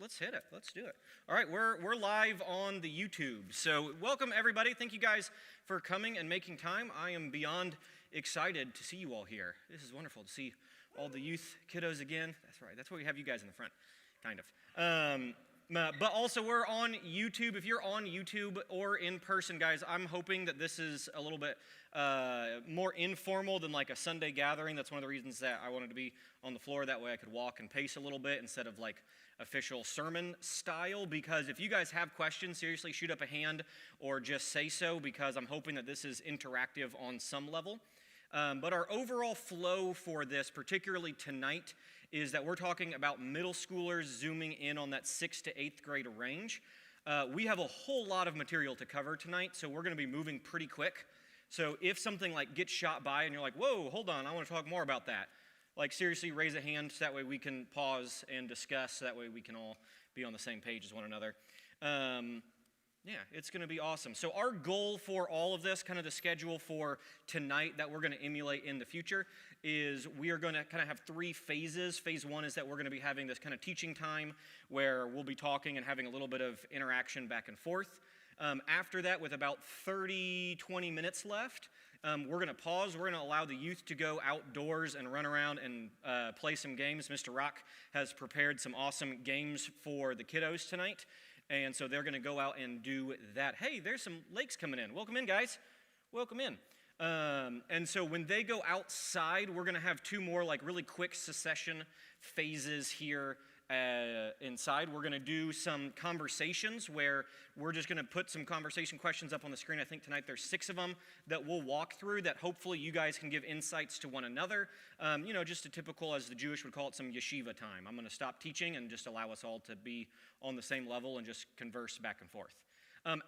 let's hit it. Let's do it. All right, we're live on the YouTube. So welcome everybody. Thank you guys for coming and making time. I am beyond excited to see you all here. This is wonderful to see all the youth kiddos again. That's right. That's why we have you guys in the front, kind of. But also we're on YouTube. If you're on YouTube or in person, guys, I'm hoping that this is a little bit more informal than like a Sunday gathering. That's one of the reasons that I wanted to be on the floor. That way I could walk and pace a little bit instead of like official sermon style. Because if you guys have questions, seriously, shoot up a hand or just say so, because I'm hoping that this is interactive on some level. But our overall flow for this, particularly tonight, is that we're talking about middle schoolers zooming in on that 6th to 8th grade range. We have a whole lot of material to cover tonight, so we're going to be moving pretty quick. So if something like gets shot by and you're like, whoa, hold on, I want to talk more about that, like seriously raise a hand so that way we can pause and discuss, so that way we can all be on the same page as one another. Yeah, it's going to be awesome. So our goal for all of this, kind of the schedule for tonight that we're going to emulate in the future, is we are going to kind of have 3 phases. Phase 1 is that we're going to be having this kind of teaching time where we'll be talking and having a little bit of interaction back and forth. After that, with about 20 minutes left, we're going to pause. We're going to allow the youth to go outdoors and run around and play some games. Mr. Rock has prepared some awesome games for the kiddos tonight. And so they're going to go out and do that. Hey, there's some lakes coming in. Welcome in, guys. Welcome in. And so when they go outside, we're going to have 2 more like really quick succession phases here inside. We're going to do some conversations where we're just going to put some conversation questions up on the screen. I think tonight there's 6 of them that we'll walk through that hopefully you guys can give insights to one another. Just a typical, as the Jewish would call it, some yeshiva time. I'm going to stop teaching and just allow us all to be on the same level and just converse back and forth.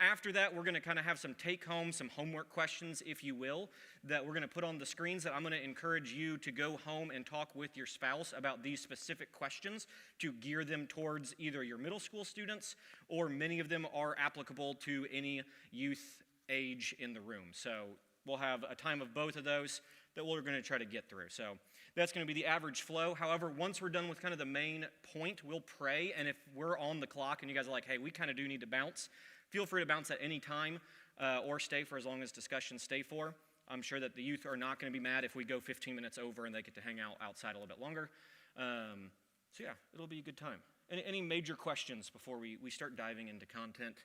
After that, we're going to kind of have some take-home, some homework questions, if you will, that we're going to put on the screens that I'm going to encourage you to go home and talk with your spouse about these specific questions to gear them towards either your middle school students, or many of them are applicable to any youth age in the room. So we'll have a time of both of those that we're going to try to get through. So that's going to be the average flow. However, once we're done with kind of the main point, we'll pray. And if we're on the clock and you guys are like, hey, we kind of do need to bounce, feel free to bounce at any time or stay for as long as discussions stay for. I'm sure that the youth are not going to be mad if we go 15 minutes over and they get to hang out outside a little bit longer. So yeah, it'll be a good time. Any major questions before we start diving into content?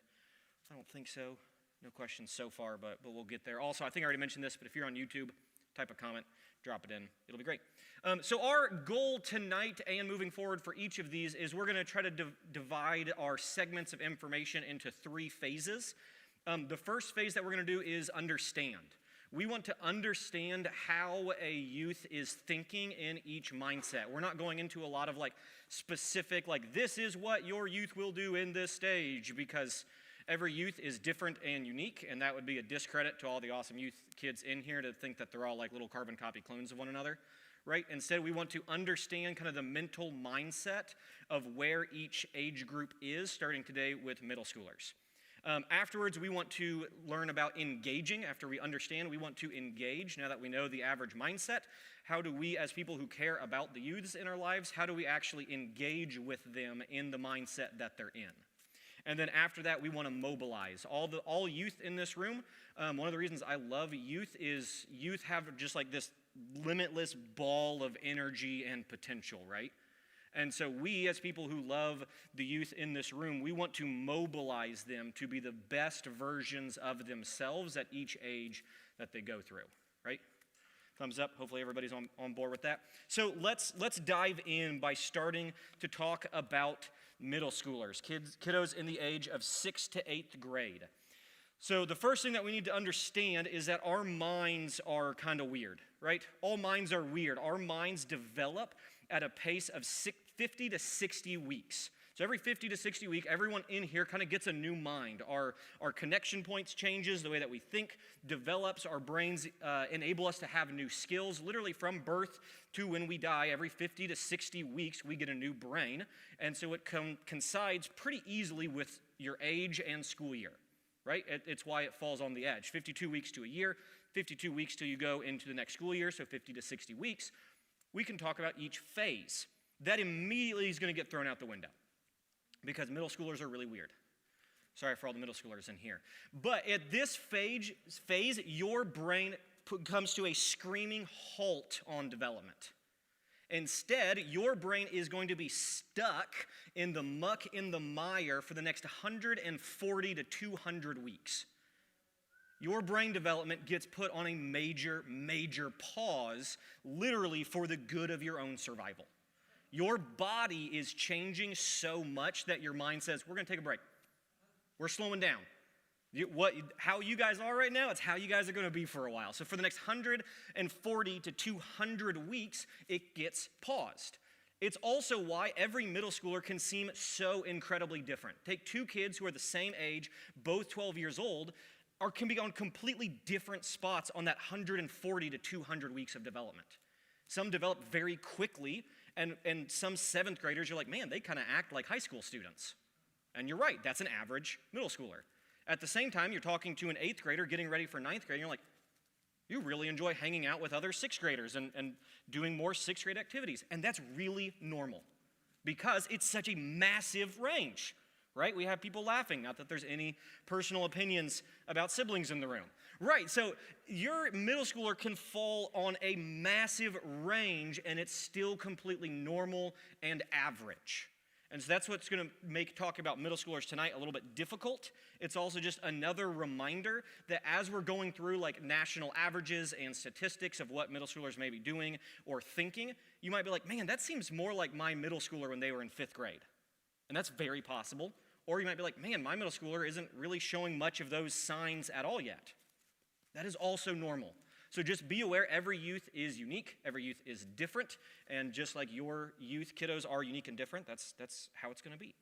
I don't think so. No questions so far, but we'll get there. Also, I think I already mentioned this, but if you're on YouTube, type a comment, drop it in. It'll be great. So our goal tonight and moving forward for each of these is we're going to try to divide our segments of information into 3 phases. The first phase that we're going to do is understand. We want to understand how a youth is thinking in each mindset. We're not going into a lot of like specific, like this is what your youth will do in this stage, because every youth is different and unique, and that would be a discredit to all the awesome youth kids in here to think that they're all like little carbon copy clones of one another, right? Instead, we want to understand kind of the mental mindset of where each age group is, starting today with middle schoolers. Afterwards, we want to learn about engaging. After we understand, we want to engage. Now that we know the average mindset, how do we, as people who care about the youths in our lives, how do we actually engage with them in the mindset that they're in? And then after that, we want to mobilize. All youth in this room, one of the reasons I love youth is youth have just like this limitless ball of energy and potential, right? And so we, as people who love the youth in this room, we want to mobilize them to be the best versions of themselves at each age that they go through, right? Thumbs up. Hopefully everybody's on board with that. So let's dive in by starting to talk about middle schoolers, kiddos in the age of 6th to 8th grade. So the first thing that we need to understand is that our minds are kind of weird, right? All minds are weird. Our minds develop at a pace of 50 to 60 weeks. So every 50 to 60 weeks, everyone in here kind of gets a new mind. Our connection points changes, the way that we think develops, our brains enable us to have new skills. Literally from birth to when we die, every 50 to 60 weeks, we get a new brain. And so it coincides pretty easily with your age and school year, right? It's why it falls on the edge. 52 weeks to a year, 52 weeks till you go into the next school year, so 50 to 60 weeks. We can talk about each phase. That immediately is going to get thrown out the window. because middle schoolers are really weird. Sorry for all the middle schoolers in here. But at this phase your brain comes to a screaming halt on development. Instead, your brain is going to be stuck in the muck, in the mire for the next 140 to 200 weeks. Your brain development gets put on a major, major pause, literally for the good of your own survival. Your body is changing so much that your mind says, we're going to take a break. We're slowing down. How you guys are right now, it's how you guys are going to be for a while. So for the next 140 to 200 weeks, it gets paused. It's also why every middle schooler can seem so incredibly different. Take two kids who are the same age, both 12 years old, or can be on completely different spots on that 140 to 200 weeks of development. Some develop very quickly, and some seventh graders, you're like, man, they kind of act like high school students. And you're right, that's an average middle schooler. At the same time, you're talking to an 8th grader getting ready for 9th grade, and you're like, you really enjoy hanging out with other 6th graders and doing more 6th grade activities. And that's really normal because it's such a massive range, right? We have people laughing, not that there's any personal opinions about siblings in the room. Right, so your middle schooler can fall on a massive range, and it's still completely normal and average. And so that's what's going to make talking about middle schoolers tonight a little bit difficult. It's also just another reminder that as we're going through like national averages and statistics of what middle schoolers may be doing or thinking, you might be like, man, that seems more like my middle schooler when they were in 5th grade. And that's very possible. Or you might be like, man, my middle schooler isn't really showing much of those signs at all yet. That is also normal. So just be aware, every youth is unique, every youth is different, and just like your youth kiddos are unique and different, that's how it's going to be.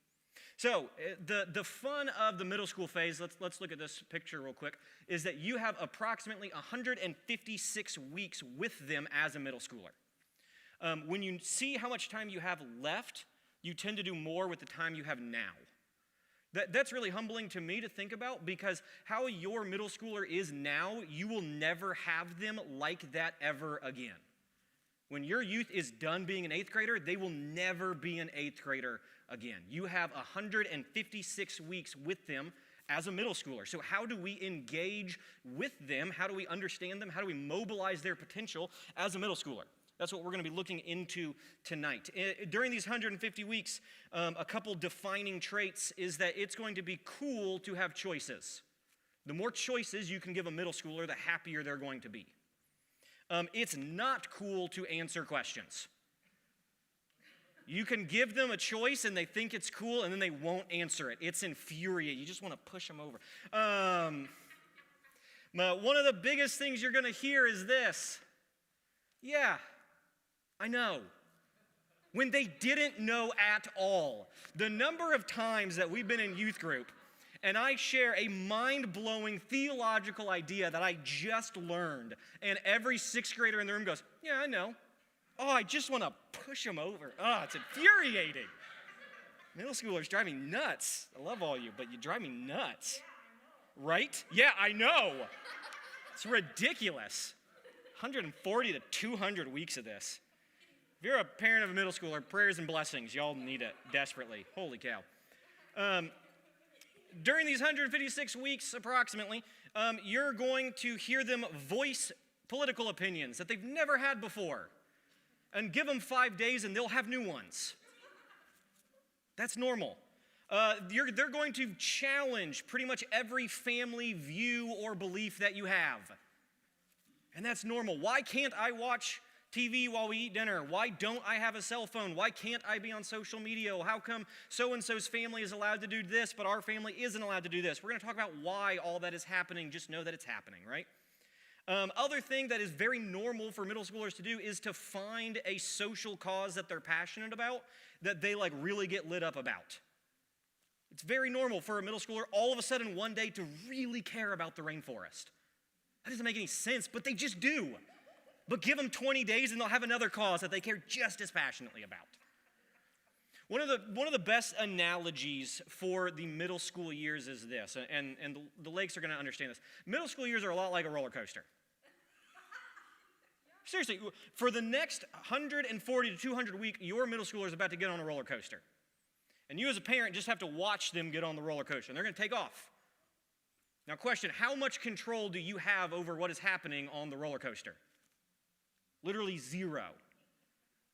So the fun of the middle school phase, let's look at this picture real quick, is that you have approximately 156 weeks with them as a middle schooler. When you see how much time you have left, you tend to do more with the time you have now. That's really humbling to me to think about because how your middle schooler is now, you will never have them like that ever again. When your youth is done being an 8th grader, they will never be an 8th grader again. You have 156 weeks with them as a middle schooler. So how do we engage with them? How do we understand them? How do we mobilize their potential as a middle schooler? That's what we're going to be looking into tonight. During these 150 weeks, a couple defining traits is that it's going to be cool to have choices. The more choices you can give a middle schooler, the happier they're going to be. It's not cool to answer questions. You can give them a choice and they think it's cool and then they won't answer it. It's infuriating. You just want to push them over. One of the biggest things you're going to hear is this. Yeah, I know. When they didn't know at all. The number of times that we've been in youth group and I share a mind-blowing theological idea that I just learned, and every 6th grader in the room goes, yeah, I know. Oh, I just want to push them over. Oh, it's infuriating. Middle schoolers drive me nuts. I love all you, but you drive me nuts. Right? Yeah, I know. It's ridiculous. 140 to 200 weeks of this. If you're a parent of a middle schooler, prayers and blessings. Y'all need it desperately. Holy cow. During these 156 weeks, approximately, you're going to hear them voice political opinions that they've never had before. And give them 5 days and they'll have new ones. That's normal. They're going to challenge pretty much every family view or belief that you have. And that's normal. Why can't I watch TV while we eat dinner? Why don't I have a cell phone? Why can't I be on social media? How come so-and-so's family is allowed to do this, but our family isn't allowed to do this? We're going to talk about why all that is happening. Just know that it's happening, right? Other thing that is very normal for middle schoolers to do is to find a social cause that they're passionate about, that they like really get lit up about. It's very normal for a middle schooler all of a sudden one day to really care about the rainforest. That doesn't make any sense, but they just do. But give them 20 days and they'll have another cause that they care just as passionately about. One of the best analogies for the middle school years is this, and the Lakes are going to understand this. Middle school years are a lot like a roller coaster. Seriously, for the next 140 to 200 week, your middle schooler is about to get on a roller coaster. And you as a parent just have to watch them get on the roller coaster, and they're going to take off. Now question, how much control do you have over what is happening on the roller coaster? Literally zero.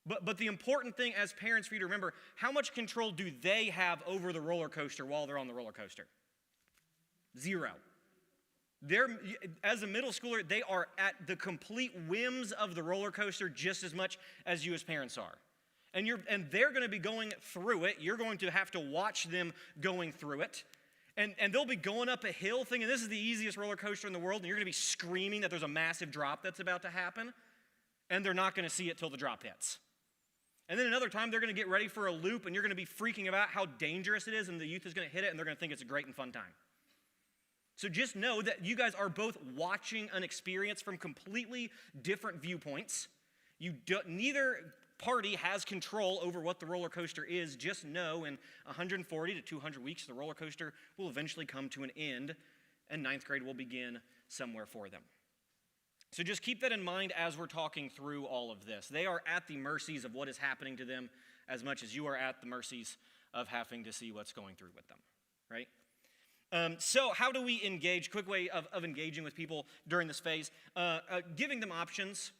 But the important thing as parents for you to remember, how much control do they have over the roller coaster while they're on the roller coaster? Zero. As a middle schooler, they are at the complete whims of the roller coaster just as much as you as parents are. And they're going to be going through it. You're going to have to watch them going through it. And they'll be going up a hill thinking this is the easiest roller coaster in the world, and you're going to be screaming that there's a massive drop that's about to happen, and they're not going to see it till the drop hits. And then another time, they're going to get ready for a loop, and you're going to be freaking about how dangerous it is, and the youth is going to hit it, and they're going to think it's a great and fun time. So just know that you guys are both watching an experience from completely different viewpoints. Neither party has control over what the roller coaster is. Just know in 140 to 200 weeks, the roller coaster will eventually come to an end, and ninth grade will begin somewhere for them. So just keep that in mind as we're talking through all of this. They are at the mercies of what is happening to them as much as you are at the mercies of having to see what's going through with them, right? So how do we engage? Quick way of engaging with people during this phase. Giving them options,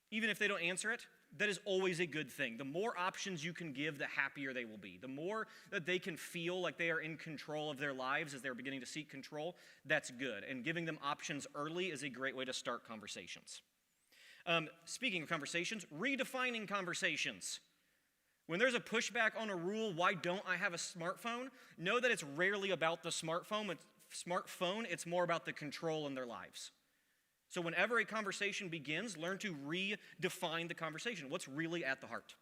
even if they don't answer it, that is always a good thing. The more options you can give, the happier they will be. The more that they can feel like they are in control of their lives as they're beginning to seek control, that's good. And giving them options early is a great way to start conversations. Speaking of conversations, redefining conversations. When there's a pushback on a rule, why don't I have a smartphone? Know that it's rarely about the smartphone. It's more about the control in their lives. So whenever a conversation begins, learn to redefine the conversation. What's really at the heart?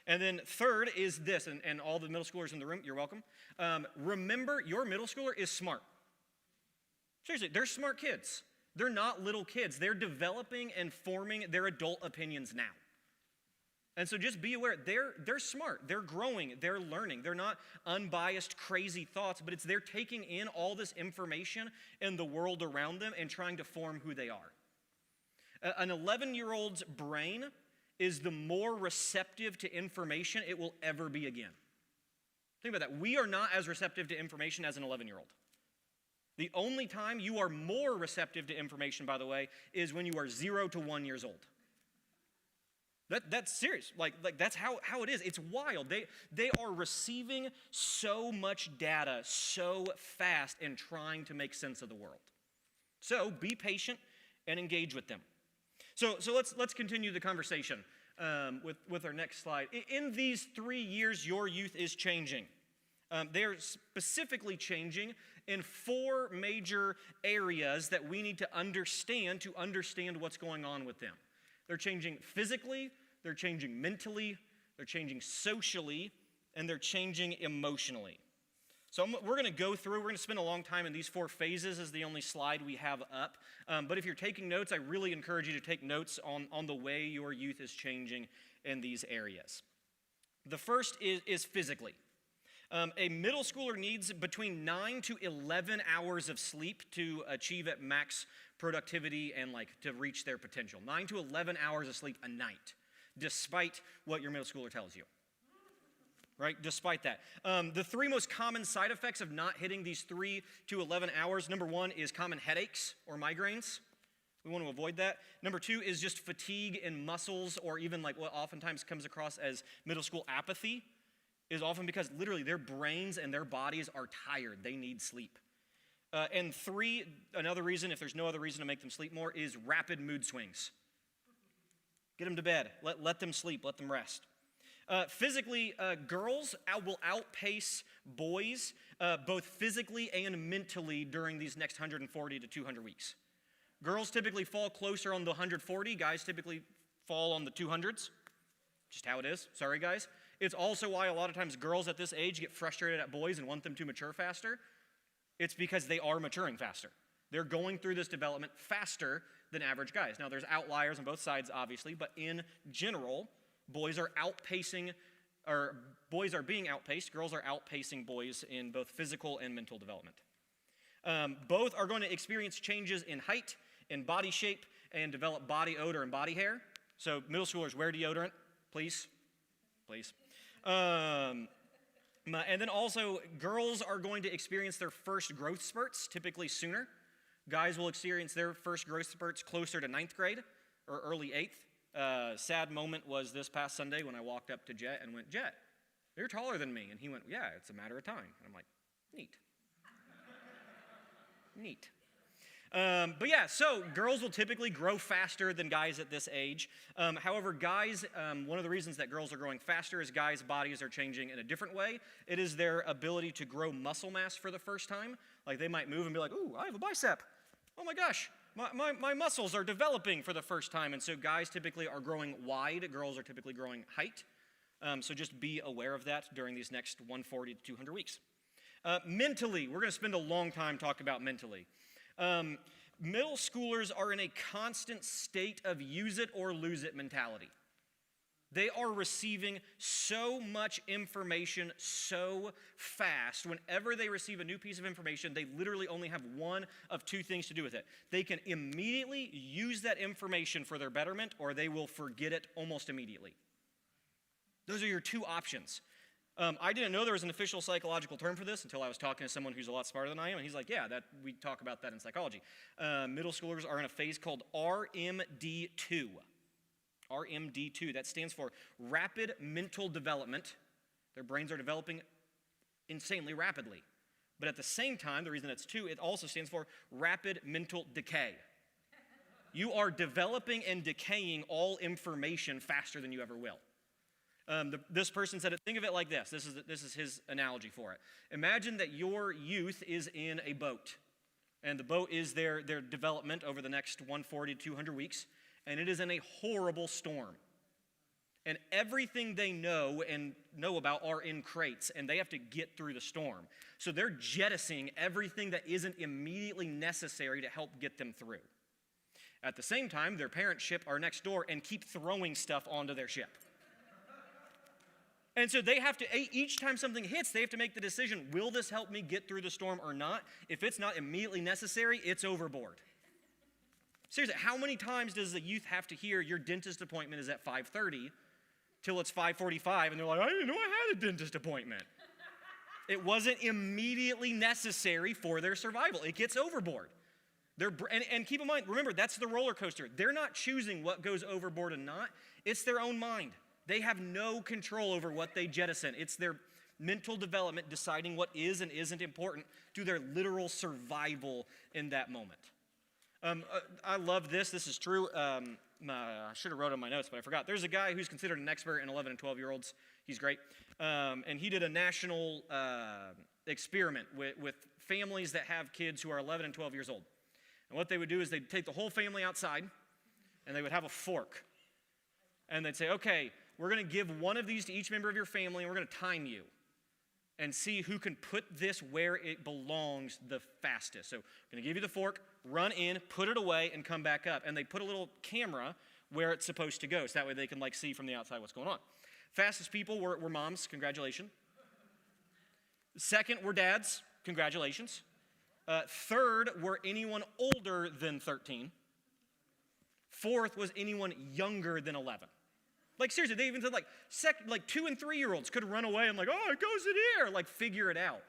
And then third is this, and all the middle schoolers in the room, you're welcome. Remember, your middle schooler is smart. Seriously, they're smart kids. They're not little kids. They're developing and forming their adult opinions now. And so just be aware, they're smart, they're growing, they're learning. They're not unbiased, crazy thoughts, but they're taking in all this information in the world around them and trying to form who they are. An 11-year-old's brain is the more receptive to information it will ever be again. Think about that. We are not as receptive to information as an 11-year-old. The only time you are more receptive to information, by the way, is when you are 0 to 1 years old. That's serious. Like that's how it is. It's wild. They are receiving so much data so fast and trying to make sense of the world. So be patient and engage with them. So let's continue the conversation with our next slide. In these 3 years, your youth is changing. They're specifically changing in 4 major areas that we need to understand what's going on with them. They're changing physically, they're changing mentally, they're changing socially, and they're changing emotionally. So we're going to go through, we're going to spend a long time in these 4 phases is the only slide we have up. But if you're taking notes, I really encourage you to take notes on the way your youth is changing in these areas. The first is physically. A middle schooler needs between 9 to 11 hours of sleep to achieve at max productivity and to reach their potential. 9 to 11 hours of sleep a night, despite what your middle schooler tells you. Right? Despite that. The 3 most common side effects of not hitting these 3 to 11 hours, number 1 is common headaches or migraines. We want to avoid that. Number 2 is just fatigue in muscles, or even what oftentimes comes across as middle school apathy, is often because literally their brains and their bodies are tired. They need sleep. And 3, another reason, if there's no other reason to make them sleep more, is rapid mood swings. Get them to bed. Let them sleep. Let them rest. Physically, girls will outpace boys both physically and mentally during these next 140 to 200 weeks. Girls typically fall closer on the 140. Guys typically fall on the 200s. Just how it is. Sorry, guys. It's also why a lot of times girls at this age get frustrated at boys and want them to mature faster. It's because they are maturing faster. They're going through this development faster than average guys. Now, there's outliers on both sides, obviously, but in general, boys are being outpaced. Girls are outpacing boys in both physical and mental development. Both are going to experience changes in height, in body shape, and develop body odor and body hair. So middle schoolers, wear deodorant, please. Please. And then also, girls are going to experience their first growth spurts typically sooner. Guys will experience their first growth spurts closer to 9th grade or early 8th. Sad moment was this past Sunday when I walked up to Jet and went, Jet, you're taller than me. And he went, yeah, it's a matter of time. And I'm like, neat. Neat. But yeah, so girls will typically grow faster than guys at this age. However, guys, one of the reasons that girls are growing faster is guys' bodies are changing in a different way. It is their ability to grow muscle mass for the first time. Like they might move and be like, ooh, I have a bicep. Oh my gosh, my muscles are developing for the first time. And so guys typically are growing wide. Girls are typically growing height. So just be aware of that during these next 140 to 200 weeks. Mentally, we're going to spend a long time talking about mentally. Middle schoolers are in a constant state of use it or lose it mentality. They are receiving so much information so fast. Whenever they receive a new piece of information, they literally only have one of two things to do with it. They can immediately use that information for their betterment, or they will forget it almost immediately. Those are your two options. I didn't know there was an official psychological term for this until I was talking to someone who's a lot smarter than I am, and he's like, yeah, we talk about that in psychology. Middle schoolers are in a phase called RMD2. RMD2, that stands for Rapid Mental Development. Their brains are developing insanely rapidly. But at the same time, the reason it's 2, it also stands for Rapid Mental Decay. You are developing and decaying all information faster than you ever will. This person said it, think of it like this. This is his analogy for it. Imagine that your youth is in a boat, and the boat is their development over the next 140 to 200 weeks, and it is in a horrible storm. And everything they know about are in crates, and they have to get through the storm. So they're jettisoning everything that isn't immediately necessary to help get them through. At the same time, their parent ship are next door and keep throwing stuff onto their ship. And so they have to, each time something hits, they have to make the decision, will this help me get through the storm or not? If it's not immediately necessary, it's overboard. Seriously, how many times does the youth have to hear your dentist appointment is at 5:30 till it's 5:45, and they're like, I didn't know I had a dentist appointment. It wasn't immediately necessary for their survival. It gets overboard. And keep in mind, remember, that's the roller coaster. They're not choosing what goes overboard and not. It's their own mind. They have no control over what they jettison. It's their mental development deciding what is and isn't important to their literal survival in that moment. I love this. This is true. I should have wrote it in my notes, but I forgot. There's a guy who's considered an expert in 11 and 12-year-olds. He's great. And he did a national experiment with families that have kids who are 11 and 12 years old. And what they would do is they'd take the whole family outside, and they would have a fork. And they'd say, okay, we're going to give one of these to each member of your family, and we're going to time you and see who can put this where it belongs the fastest. So I'm going to give you the fork, run in, put it away, and come back up. And they put a little camera where it's supposed to go, so that way they can see from the outside what's going on. Fastest people were moms, congratulations. Second were dads, congratulations. Third were anyone older than 13. Fourth was anyone younger than 11. Seriously, they even said 2 and 3-year-olds could run away and oh, it goes in here, figure it out.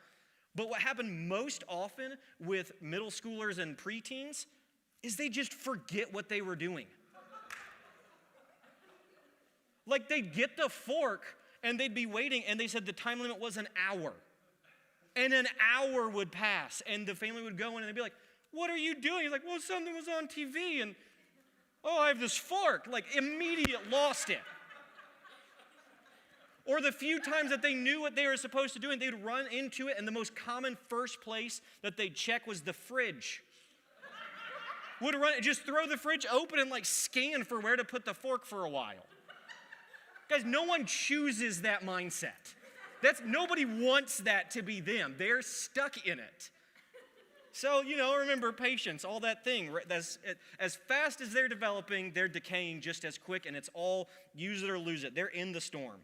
But what happened most often with middle schoolers and preteens is they just forget what they were doing. They'd get the fork and they'd be waiting, and they said the time limit was an hour. And an hour would pass, and the family would go in and they'd be like, what are you doing? He's like, well, something was on TV, and oh, I have this fork. Immediate lost it. Or the few times that they knew what they were supposed to do, and they'd run into it, and the most common first place that they'd check was the fridge. Would just throw the fridge open and scan for where to put the fork for a while. Guys, no one chooses that mindset. Nobody wants that to be them. They're stuck in it. So, remember patience, all that thing. As fast as they're developing, they're decaying just as quick, and it's all use it or lose it. They're in the storm.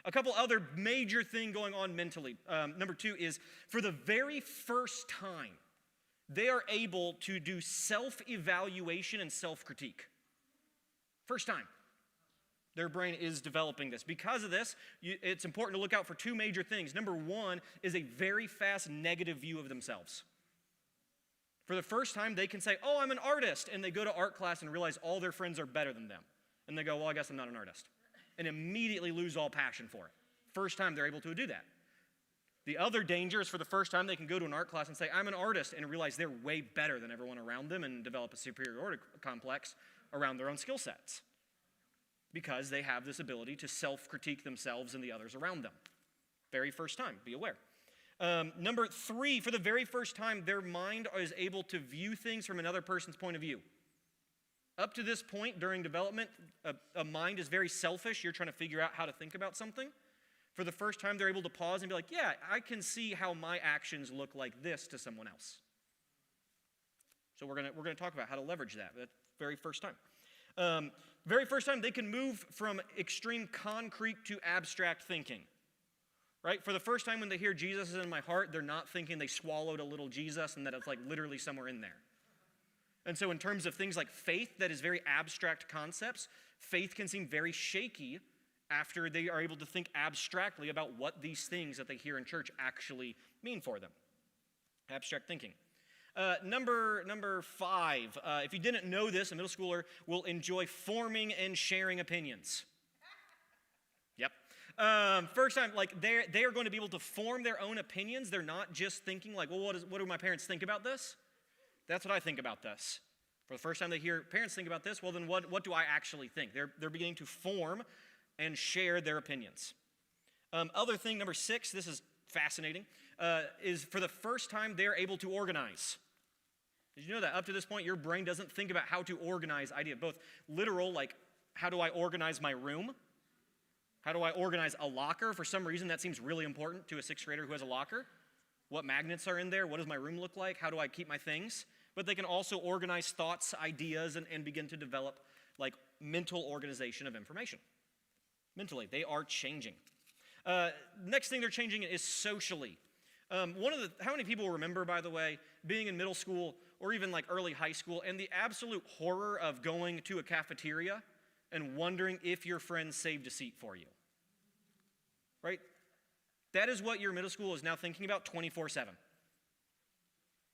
A couple other major things going on mentally. Number 2 is, for the very first time, they are able to do self-evaluation and self-critique. First time. Their brain is developing this. Because of this, it's important to look out for two major things. Number one is a very fast negative view of themselves. For the first time, they can say, oh, I'm an artist, and they go to art class and realize all their friends are better than them. And they go, well, I guess I'm not an artist, and immediately lose all passion for it. First time they're able to do that. The other danger is for the first time they can go to an art class and say, I'm an artist, and realize they're way better than everyone around them and develop a superiority complex around their own skill sets, because they have this ability to self-critique themselves and the others around them. Very first time, be aware. Number three, for the very first time, their mind is able to view things from another person's point of view. Up to this point during development, a mind is very selfish. You're trying to figure out how to think about something. For the first time, they're able to pause and be like, yeah, I can see how my actions look like this to someone else. So we're gonna talk about how to leverage that. That very first time. Very first time, they can move from extreme concrete to abstract thinking. Right? For the first time when they hear Jesus is in my heart, they're not thinking they swallowed a little Jesus and that it's like literally somewhere in there. And so in terms of things like faith, that is very abstract concepts, faith can seem very shaky after they are able to think abstractly about what these things that they hear in church actually mean for them. Abstract thinking. Number five, if you didn't know this, a middle schooler will enjoy forming and sharing opinions. Yep. First time, like they are going to be able to form their own opinions. They're not just thinking like, well, what do my parents think about this? That's what I think about this. For the first time they hear parents think about this, well then what do I actually think? They're beginning to form and share their opinions. Other thing, number six, this is fascinating, is for the first time they're able to organize. Did you know that up to this point your brain doesn't think about how to organize idea, both literal, like how do I organize my room? How do I organize a locker? For some reason that seems really important to a sixth grader who has a locker. What magnets are in there? What does my room look like? How do I keep my things? But they can also organize thoughts, ideas, and begin to develop like mental organization of information. Mentally, they are changing. Next thing they're changing is socially. How many people remember, by the way, being in middle school or even like early high school and the absolute horror of going to a cafeteria and wondering if your friend saved a seat for you? Right? That is what your middle school is now thinking about 24/7.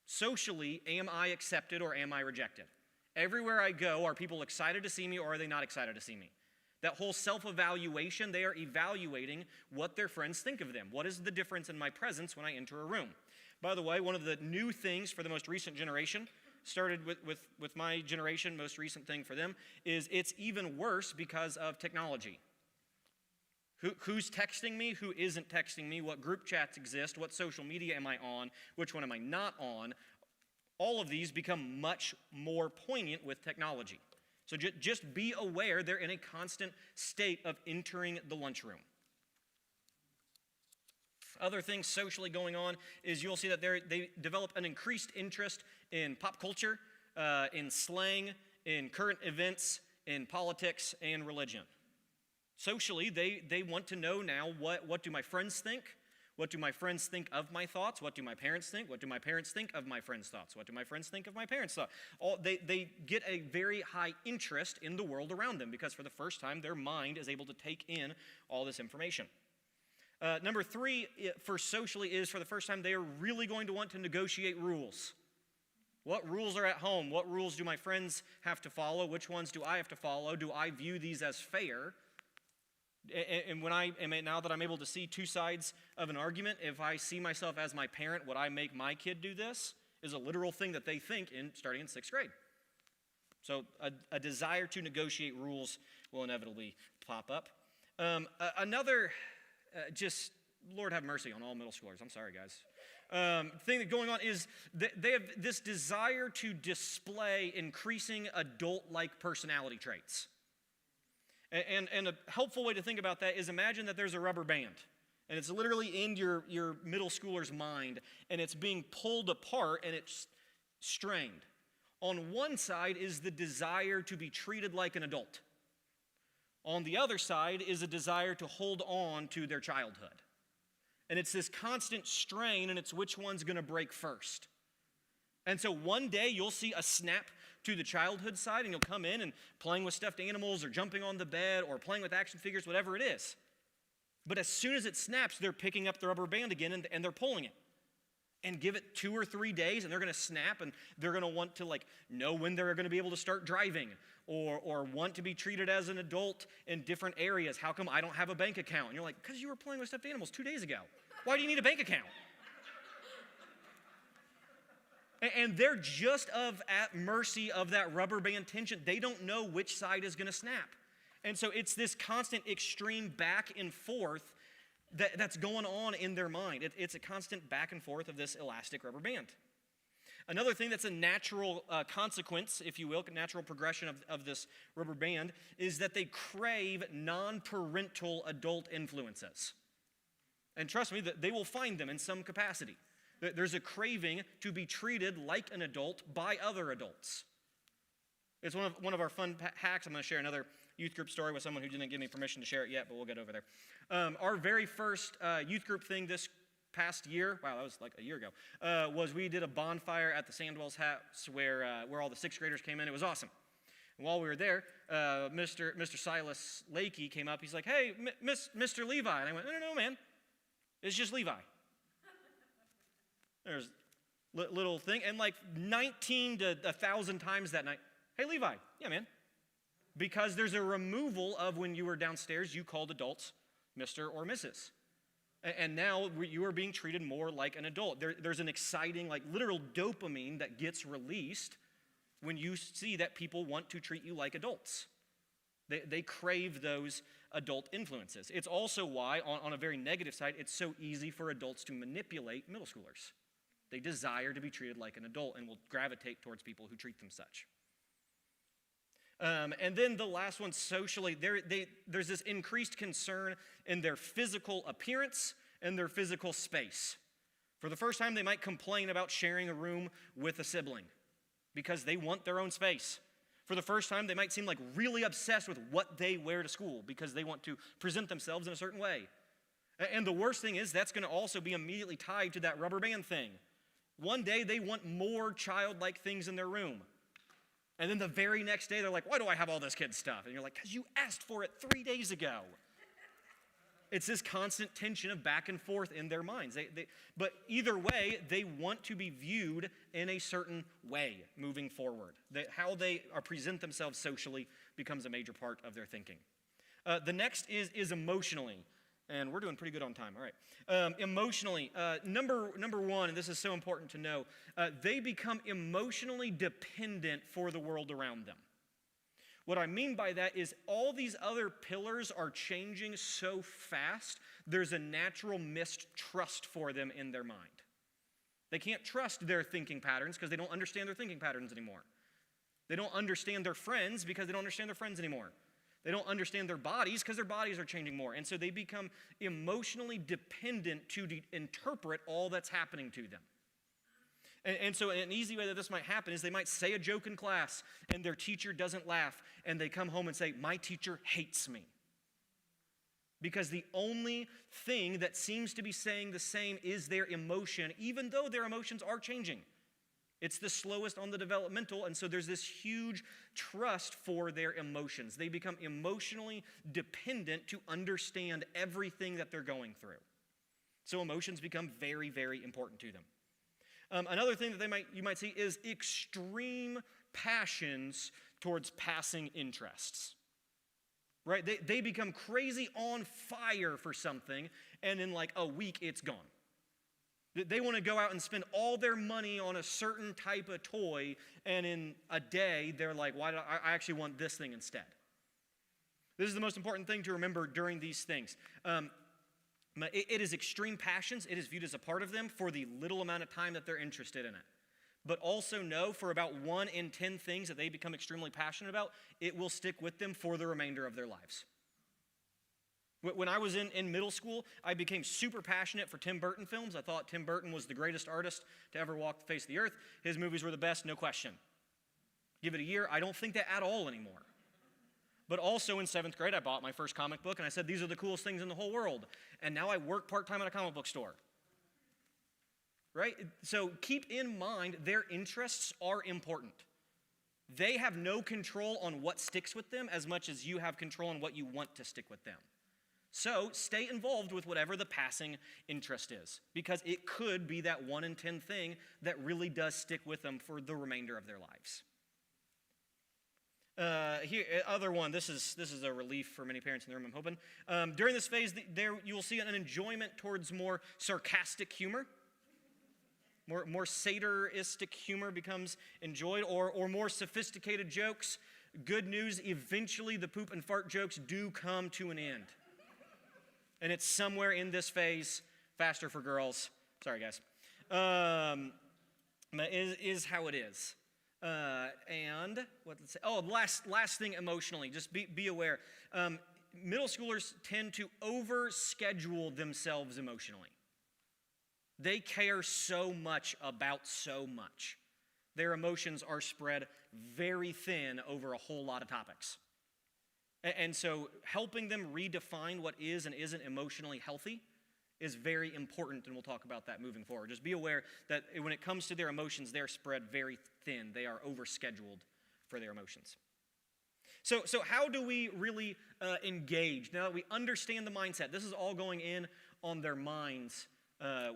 Socially, am I accepted or am I rejected? Everywhere I go, are people excited to see me or are they not excited to see me? That whole self-evaluation, they are evaluating what their friends think of them. What is the difference in my presence when I enter a room? By the way, one of the new things for the most recent generation, started with my generation, most recent thing for them, is it's even worse because of technology. Who's texting me? Who isn't texting me? What group chats exist? What social media am I on? Which one am I not on? All of these become much more poignant with technology. So just be aware they're in a constant state of entering the lunchroom. Other things socially going on is you'll see that they develop an increased interest in pop culture, in slang, in current events, in politics, and religion. Socially, they want to know now what do my friends think? What do my friends think of my thoughts? What do my parents think? What do my parents think of my friends' thoughts? What do my friends think of my parents' thoughts? They get a very high interest in the world around them because for the first time, their mind is able to take in all this information. Number three, for socially, is for the first time, they are really going to want to negotiate rules. What rules are at home? What rules do my friends have to follow? Which ones do I have to follow? Do I view these as fair? And now that I'm able to see two sides of an argument, if I see myself as my parent, would I make my kid do this? Is a literal thing that they think starting in sixth grade. So a desire to negotiate rules will inevitably pop up. Just Lord have mercy on all middle schoolers. I'm sorry, guys. Thing that's going on is they have this desire to display increasing adult-like personality traits. And a helpful way to think about that is imagine that there's a rubber band, and it's literally in your middle schooler's mind, and it's being pulled apart, and it's strained. On one side is the desire to be treated like an adult. On the other side is a desire to hold on to their childhood. And it's this constant strain, and it's which one's going to break first. And so one day you'll see a snap to the childhood side, and you'll come in and playing with stuffed animals or jumping on the bed or playing with action figures, whatever it is. But as soon as it snaps, they're picking up the rubber band again and they're pulling it. And give it 2 or 3 days, and they're going to snap, and they're going to want to know when they're going to be able to start driving, or want to be treated as an adult in different areas. How come I don't have a bank account? And you're like, because you were playing with stuffed animals 2 days ago. Why do you need a bank account? And they're just at mercy of that rubber band tension. They don't know which side is going to snap. And so it's this constant extreme back and forth that's going on in their mind. It's a constant back and forth of this elastic rubber band. Another thing that's a natural consequence, if you will, natural progression of this rubber band, is that they crave non-parental adult influences. And trust me, they will find them in some capacity. There's a craving to be treated like an adult by other adults. It's one of our fun hacks. I'm going to share another youth group story with someone who didn't give me permission to share it yet, but we'll get over there. Our very first youth group thing this past year, wow, that was like a year ago, was we did a bonfire at the Sandwells house where all the 6th graders came in. It was awesome. And while we were there, Mr. Silas Lakey came up. He's like, hey, Mr. Levi. And I went, no, man. It's just Levi. There's little thing. And 19 to 1,000 times that night, hey, Levi. Yeah, man. Because there's a removal of when you were downstairs, you called adults Mr. or Mrs. And now you are being treated more like an adult. There's an exciting, literal dopamine that gets released when you see that people want to treat you like adults. They crave those adult influences. It's also why, on a very negative side, it's so easy for adults to manipulate middle schoolers. They desire to be treated like an adult and will gravitate towards people who treat them such. And then the last one, socially, there's this increased concern in their physical appearance and their physical space. For the first time, they might complain about sharing a room with a sibling because they want their own space. For the first time, they might seem really obsessed with what they wear to school because they want to present themselves in a certain way. And the worst thing is that's going to also be immediately tied to that rubber band thing. One day, they want more childlike things in their room. And then the very next day, they're like, why do I have all this kid stuff? And you're like, because you asked for it 3 days ago. It's this constant tension of back and forth in their minds. But either way, they want to be viewed in a certain way moving forward. How they present themselves socially becomes a major part of their thinking. The next is emotionally. And we're doing pretty good on time. All right. Emotionally, number one, and this is so important to know, they become emotionally dependent for the world around them. What I mean by that is all these other pillars are changing so fast, there's a natural mistrust for them in their mind. They can't trust their thinking patterns because they don't understand their thinking patterns anymore. They don't understand their friends because they don't understand their friends anymore. They don't understand their bodies because their bodies are changing more. And so they become emotionally dependent to interpret all that's happening to them. And so an easy way that this might happen is they might say a joke in class and their teacher doesn't laugh and they come home and say, my teacher hates me. Because the only thing that seems to be saying the same is their emotion, even though their emotions are changing. It's the slowest on the developmental, and so there's this huge trust for their emotions. They become emotionally dependent to understand everything that they're going through. So emotions become very, very important to them. Another thing that you might see is extreme passions towards passing interests. Right? They become crazy on fire for something, and in a week, it's gone. They want to go out and spend all their money on a certain type of toy, and in a day, they're like, why do I actually want this thing instead? This is the most important thing to remember during these things. It is extreme passions. It is viewed as a part of them for the little amount of time that they're interested in it. But also know for about 1 in 10 things that they become extremely passionate about, it will stick with them for the remainder of their lives. When I was in middle school, I became super passionate for Tim Burton films. I thought Tim Burton was the greatest artist to ever walk the face of the earth. His movies were the best, no question. Give it a year, I don't think that at all anymore. But also in 7th grade, I bought my first comic book, and I said, these are the coolest things in the whole world. And now I work part-time at a comic book store. Right? So keep in mind, their interests are important. They have no control on what sticks with them as much as you have control on what you want to stick with them. So stay involved with whatever the passing interest is, because it could be that 1 in 10 thing that really does stick with them for the remainder of their lives. Here, other one. This is a relief for many parents in the room, I'm hoping. During this phase, there you will see an enjoyment towards more sarcastic humor. More satiristic humor becomes enjoyed, or more sophisticated jokes. Good news, eventually the poop and fart jokes do come to an end. And it's somewhere in this phase, faster for girls. Sorry, guys. Is how it is. And what let's say? Oh, last thing emotionally. Just be aware. Middle schoolers tend to overschedule themselves emotionally. They care so much about so much. Their emotions are spread very thin over a whole lot of topics. And so helping them redefine what is and isn't emotionally healthy is very important, and we'll talk about that moving forward. Just be aware that when it comes to their emotions, they're spread very thin. They are overscheduled for their emotions. So how do we really engage? Now that we understand the mindset, this is all going in on their minds.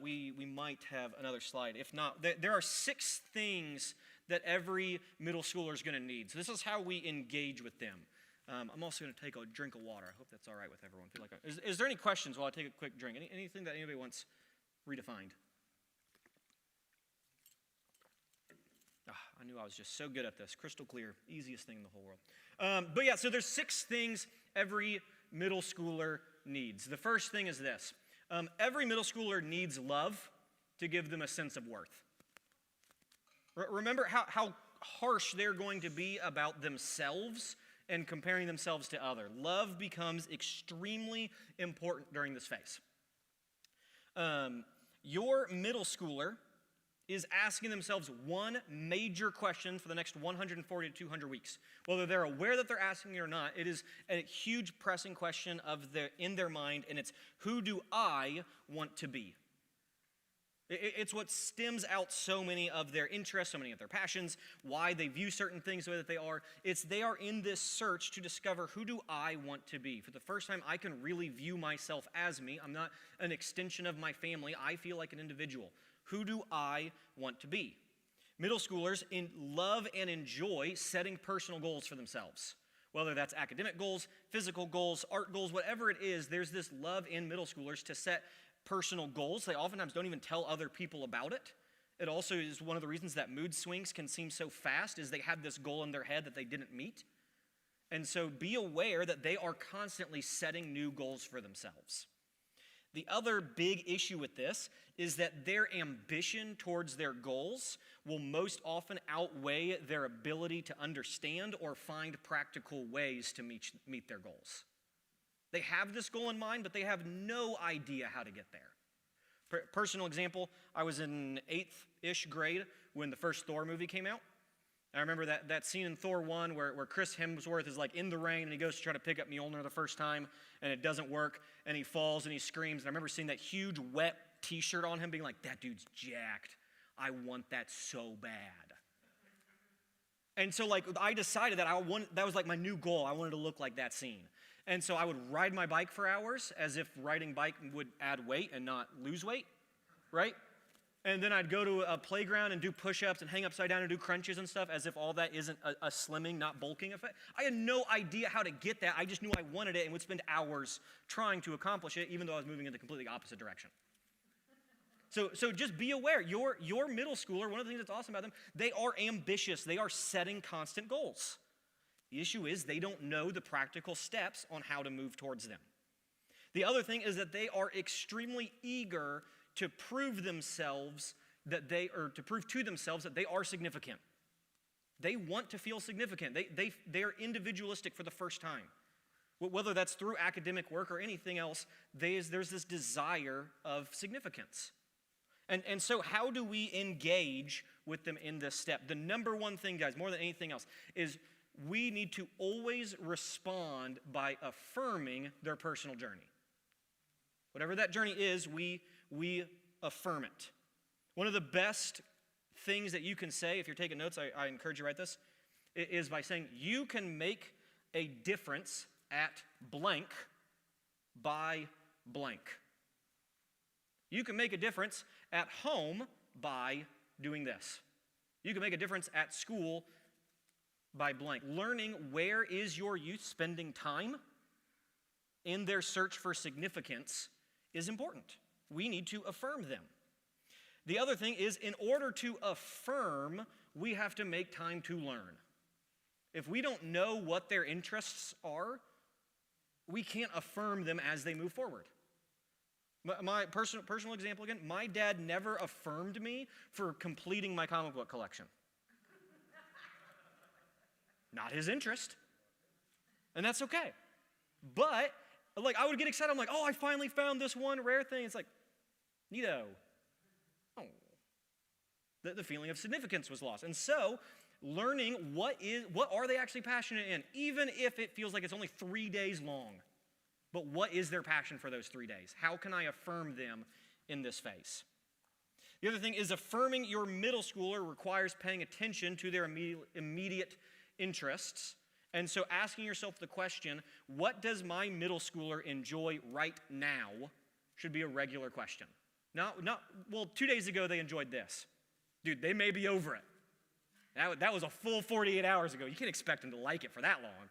We might have another slide. If not, there are 6 things that every middle schooler is going to need. So this is how we engage with them. I'm also going to take a drink of water. I hope that's all right with everyone. Is there any questions while I take a quick drink? Anything that anybody wants redefined? I knew I was just so good at this. Crystal clear. Easiest thing in the whole world. But yeah, so there's 6 things every middle schooler needs. The first thing is this. Every middle schooler needs love to give them a sense of worth. Remember how harsh they're going to be about themselves and comparing themselves to others. Love becomes extremely important during this phase. Your middle schooler is asking themselves one major question for the next 140 to 200 weeks. Whether they're aware that they're asking it or not, it is a huge pressing question in their mind, and it's, who do I want to be? It's what stems out so many of their interests, so many of their passions, why they view certain things the way that they are. They are in this search to discover, who do I want to be? For the first time, I can really view myself as me. I'm not an extension of my family. I feel like an individual. Who do I want to be? Middle schoolers love and enjoy setting personal goals for themselves. Whether that's academic goals, physical goals, art goals, whatever it is, there's this love in middle schoolers to set personal goals. They oftentimes don't even tell other people about it. It also is one of the reasons that mood swings can seem so fast, is they have this goal in their head that they didn't meet. And so be aware that they are constantly setting new goals for themselves. The other big issue with this is that their ambition towards their goals will most often outweigh their ability to understand or find practical ways to meet their goals. They have this goal in mind, but they have no idea how to get there. Personal example, I was in 8th-ish grade when the first Thor movie came out. I remember that scene in Thor 1 where Chris Hemsworth is like in the rain and he goes to try to pick up Mjolnir the first time and it doesn't work and he falls and he screams. And I remember seeing that huge wet t-shirt on him being like, that dude's jacked. I want that so bad. And so I decided that was like my new goal. I wanted to look like that scene. And so I would ride my bike for hours as if riding bike would add weight and not lose weight, right? And then I'd go to a playground and do push-ups and hang upside down and do crunches and stuff as if all that isn't a slimming, not bulking effect. I had no idea how to get that. I just knew I wanted it and would spend hours trying to accomplish it, even though I was moving in the completely opposite direction. So just be aware, your middle schooler, one of the things that's awesome about them, they are ambitious. They are setting constant goals. The issue is they don't know the practical steps on how to move towards them. The other thing is that they are extremely eager to prove to themselves that they are significant. They want to feel significant. They are individualistic for the first time. Whether that's through academic work or anything else, there's this desire of significance. And so how do we engage with them in this step? The number one thing, guys, more than anything else, is we need to always respond by affirming their personal journey. Whatever that journey is, we affirm it. One of the best things that you can say, if you're taking notes, I encourage you to write this, is by saying you can make a difference at blank by blank. You can make a difference at home by doing this. You can make a difference at school by blank. Learning where is your youth spending time in their search for significance is important. We need to affirm them. The other thing is, in order to affirm, we have to make time to learn. If we don't know what their interests are, we can't affirm them as they move forward. My personal example again, my dad never affirmed me for completing my comic book collection. Not his interest. And that's okay. But, I would get excited. I'm like, oh, I finally found this one rare thing. It's like, neato. Oh. The feeling of significance was lost. And so, learning what are they actually passionate in, even if it feels like it's only 3 days long. But what is their passion for those 3 days? How can I affirm them in this phase? The other thing is affirming your middle schooler requires paying attention to their immediate interests. And so asking yourself the question, what does my middle schooler enjoy right now, should be a regular question. Well, 2 days ago they enjoyed this. Dude, they may be over it. That was a full 48 hours ago. You can't expect them to like it for that long.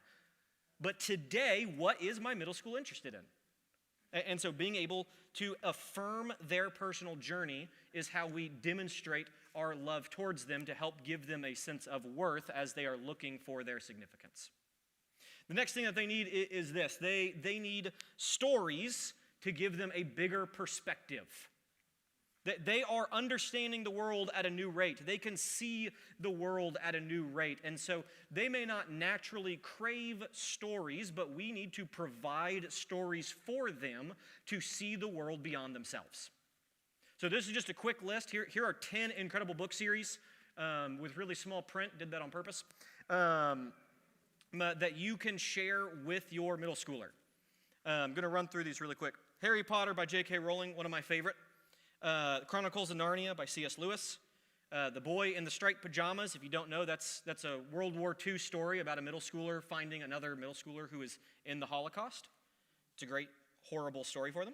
But today, what is my middle school interested in? And so being able to affirm their personal journey is how we demonstrate our love towards them to help give them a sense of worth as they are looking for their significance. The next thing that they need is this. They need stories to give them a bigger perspective. They are understanding the world at a new rate. They can see the world at a new rate. And so they may not naturally crave stories, but we need to provide stories for them to see the world beyond themselves. So this is just a quick list. Here are 10 incredible book series with really small print. Did that on purpose. That you can share with your middle schooler. I'm going to run through these really quick. Harry Potter by J.K. Rowling, one of my favorite. Chronicles of Narnia by C.S. Lewis. The Boy in the Striped Pajamas, if you don't know, that's a World War II story about a middle schooler finding another middle schooler who is in the Holocaust. It's a great, horrible story for them.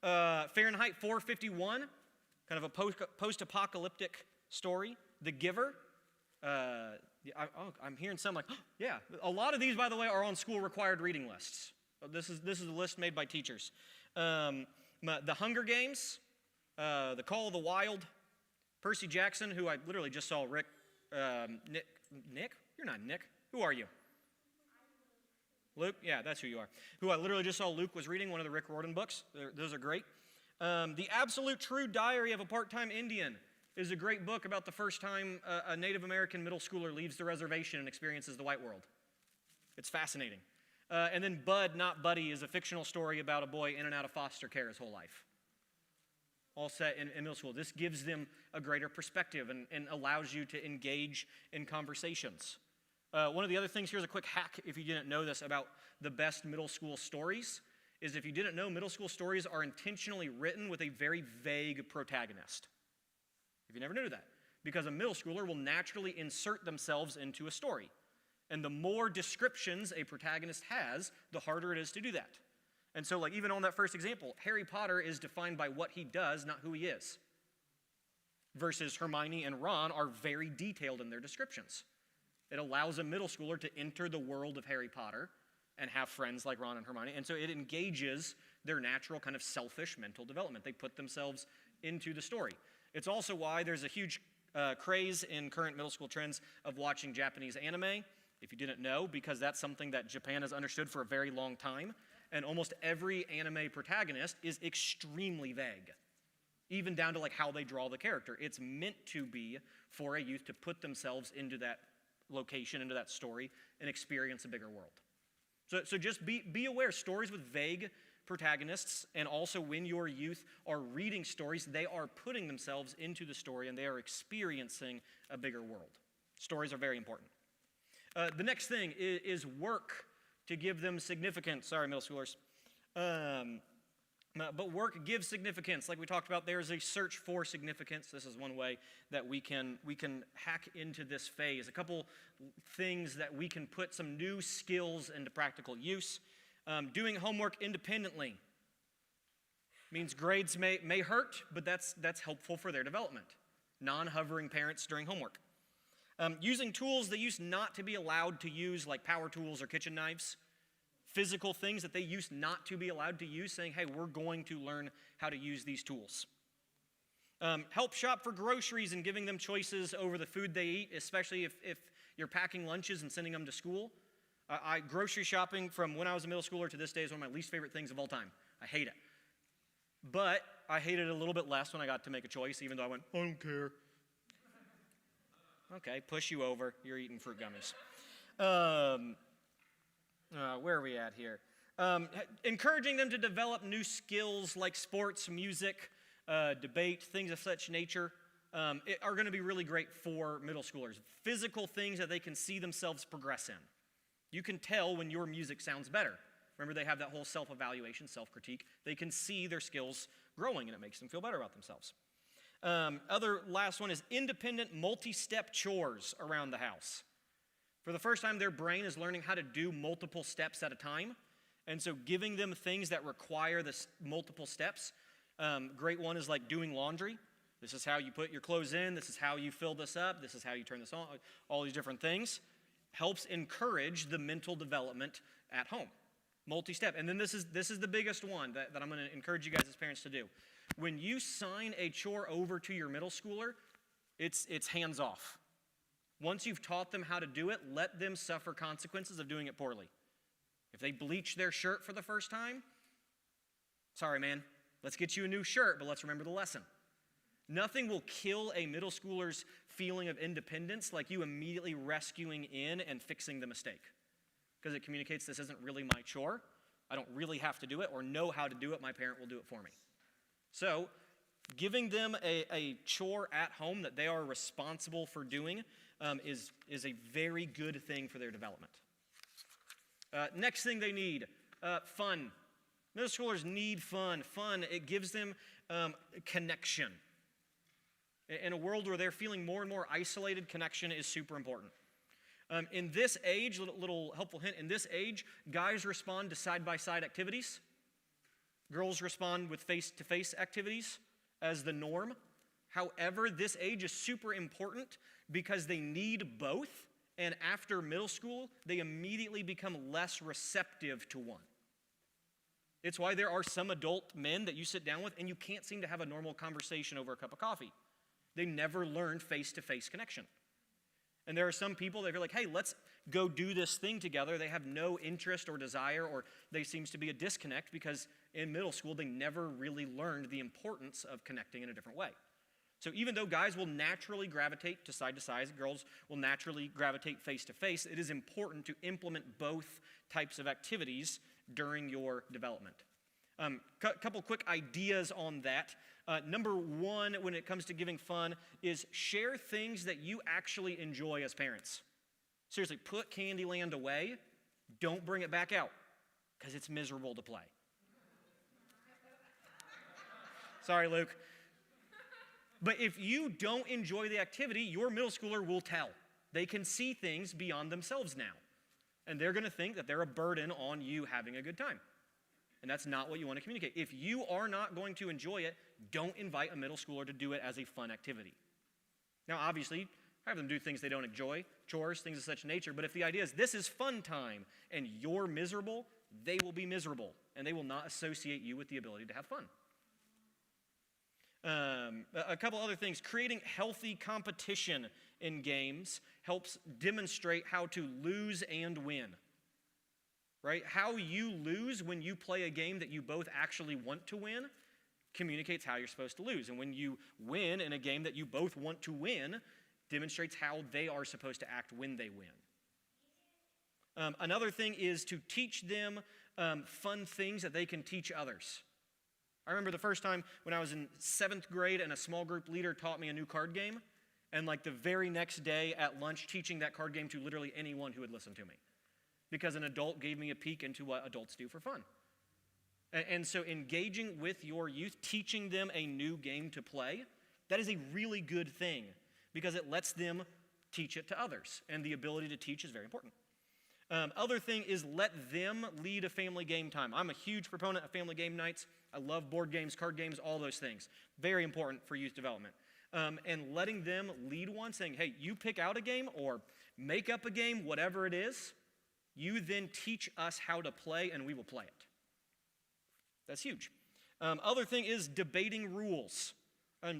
Fahrenheit 451, kind of a post-apocalyptic story. The Giver. I'm hearing some like, oh, yeah. A lot of these, by the way, are on school required reading lists. This is a list made by teachers. The Hunger Games. The Call of the Wild, Percy Jackson, who I literally just saw Nick? You're not Nick. Who are you? Luke? Yeah, that's who you are. Who I literally just saw Luke was reading, one of the Rick Riordan books. Those are great. The Absolute True Diary of a Part-Time Indian is a great book about the first time a Native American middle schooler leaves the reservation and experiences the white world. It's fascinating. And then Bud, Not Buddy is a fictional story about a boy in and out of foster care his whole life. All set in middle school. This gives them a greater perspective and allows you to engage in conversations. One of the other things, here's a quick hack if you didn't know this about the best middle school stories, is if you didn't know, middle school stories are intentionally written with a very vague protagonist. If you never knew that. Because a middle schooler will naturally insert themselves into a story. And the more descriptions a protagonist has, the harder it is to do that. And so, even on that first example, Harry Potter is defined by what he does, not who he is. Versus Hermione and Ron are very detailed in their descriptions. It allows a middle schooler to enter the world of Harry Potter and have friends like Ron and Hermione. And so it engages their natural kind of selfish mental development. They put themselves into the story. It's also why there's a huge craze in current middle school trends of watching Japanese anime, if you didn't know, because that's something that Japan has understood for a very long time. And almost every anime protagonist is extremely vague, even down to how they draw the character. It's meant to be for a youth to put themselves into that location, into that story, and experience a bigger world. So just be aware, stories with vague protagonists, and also when your youth are reading stories, they are putting themselves into the story and they are experiencing a bigger world. Stories are very important. The next thing is work to give them significance. Sorry, middle schoolers. But work gives significance. Like we talked about, there's a search for significance. This is one way that we can hack into this phase. A couple things that we can put some new skills into practical use. Doing homework independently means grades may hurt, but that's helpful for their development. Non-hovering parents during homework. Using tools they used not to be allowed to use, like power tools or kitchen knives. Physical things that they used not to be allowed to use, saying, hey, we're going to learn how to use these tools. Help shop for groceries and giving them choices over the food they eat, especially if you're packing lunches and sending them to school. Grocery shopping from when I was a middle schooler to this day is one of my least favorite things of all time. I hate it. But I hated it a little bit less when I got to make a choice, even though I went, I don't care. Okay, push you over. You're eating fruit gummies. Where are we at here? Encouraging them to develop new skills like sports, music, debate, things of such nature are going to be really great for middle schoolers. Physical things that they can see themselves progress in. You can tell when your music sounds better. Remember, they have that whole self-evaluation, self-critique. They can see their skills growing, and it makes them feel better about themselves. Last one is independent multi-step chores around the house. For the first time, their brain is learning how to do multiple steps at a time. And so giving them things that require the multiple steps. Great one is like doing laundry. This is how you put your clothes in. This is how you fill this up. This is how you turn this on. All these different things helps encourage the mental development at home. Multi-step. And then this is the biggest one that I'm going to encourage you guys as parents to do. When you sign a chore over to your middle schooler, it's hands off. Once you've taught them how to do it, let them suffer consequences of doing it poorly. If they bleach their shirt for the first time, sorry, man, let's get you a new shirt, but let's remember the lesson. Nothing will kill a middle schooler's feeling of independence like you immediately rescuing in and fixing the mistake. Because it communicates this isn't really my chore. I don't really have to do it or know how to do it. My parent will do it for me. So giving them a chore at home that they are responsible for doing is a very good thing for their development. Next thing they need, fun. Middle schoolers need fun. Fun, it gives them connection. In a world where they're feeling more and more isolated, connection is super important. In this age, little helpful hint, in this age, guys respond to side-by-side activities. Girls respond with face-to-face activities as the norm. However, this age is super important because they need both, and after middle school, they immediately become less receptive to one. It's why there are some adult men that you sit down with and you can't seem to have a normal conversation over a cup of coffee. They never learned face-to-face connection. And there are some people that are like, hey, let's go do this thing together. They have no interest or desire, or there seems to be a disconnect because in middle school, they never really learned the importance of connecting in a different way. So even though guys will naturally gravitate to side, girls will naturally gravitate face to face, it is important to implement both types of activities during your development. Couple quick ideas on that. Number one, when it comes to giving fun, is share things that you actually enjoy as parents. Seriously, put Candyland away. Don't bring it back out because it's miserable to play. Sorry, Luke. But if you don't enjoy the activity, your middle schooler will tell. They can see things beyond themselves now. And they're going to think that they're a burden on you having a good time. And that's not what you want to communicate. If you are not going to enjoy it, don't invite a middle schooler to do it as a fun activity. Now, obviously, have them do things they don't enjoy, chores, things of such nature. But if the idea is this is fun time and you're miserable, they will be miserable. And they will not associate you with the ability to have fun. A couple other things. Creating healthy competition in games helps demonstrate how to lose and win. Right? How you lose when you play a game that you both actually want to win communicates how you're supposed to lose. And when you win in a game that you both want to win, demonstrates how they are supposed to act when they win. Another thing is to teach them fun things that they can teach others. I remember the first time when I was in 7th grade and a small group leader taught me a new card game, and like the very next day at lunch teaching that card game to literally anyone who would listen to me. Because an adult gave me a peek into what adults do for fun. And so engaging with your youth, teaching them a new game to play, that is a really good thing because it lets them teach it to others. And the ability to teach is very important. Other thing is let them lead a family game time. I'm a huge proponent of family game nights. I love board games, card games, all those things. Very important for youth development. And letting them lead one, saying, hey, you pick out a game or make up a game, whatever it is. You then teach us how to play and we will play it. That's huge. Other thing is debating rules.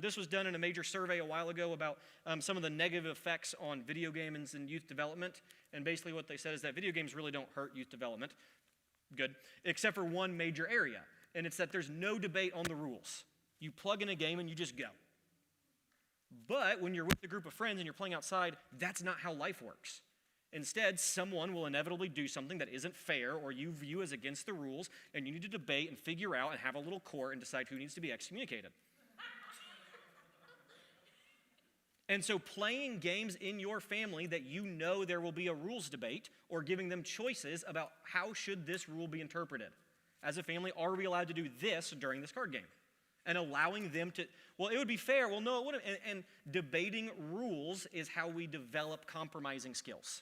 This was done in a major survey a while ago about some of the negative effects on video games and youth development. And basically what they said is that video games really don't hurt youth development. Good. Except for one major area. And it's that there's no debate on the rules. You plug in a game and you just go. But when you're with a group of friends and you're playing outside, that's not how life works. Instead, someone will inevitably do something that isn't fair or you view as against the rules, and you need to debate and figure out and have a little court and decide who needs to be excommunicated. And so playing games in your family that you know there will be a rules debate or giving them choices about how should this rule be interpreted. As a family, are we allowed to do this during this card game? And allowing them to, well, it would be fair. Well, no, it wouldn't. And debating rules is how we develop compromising skills.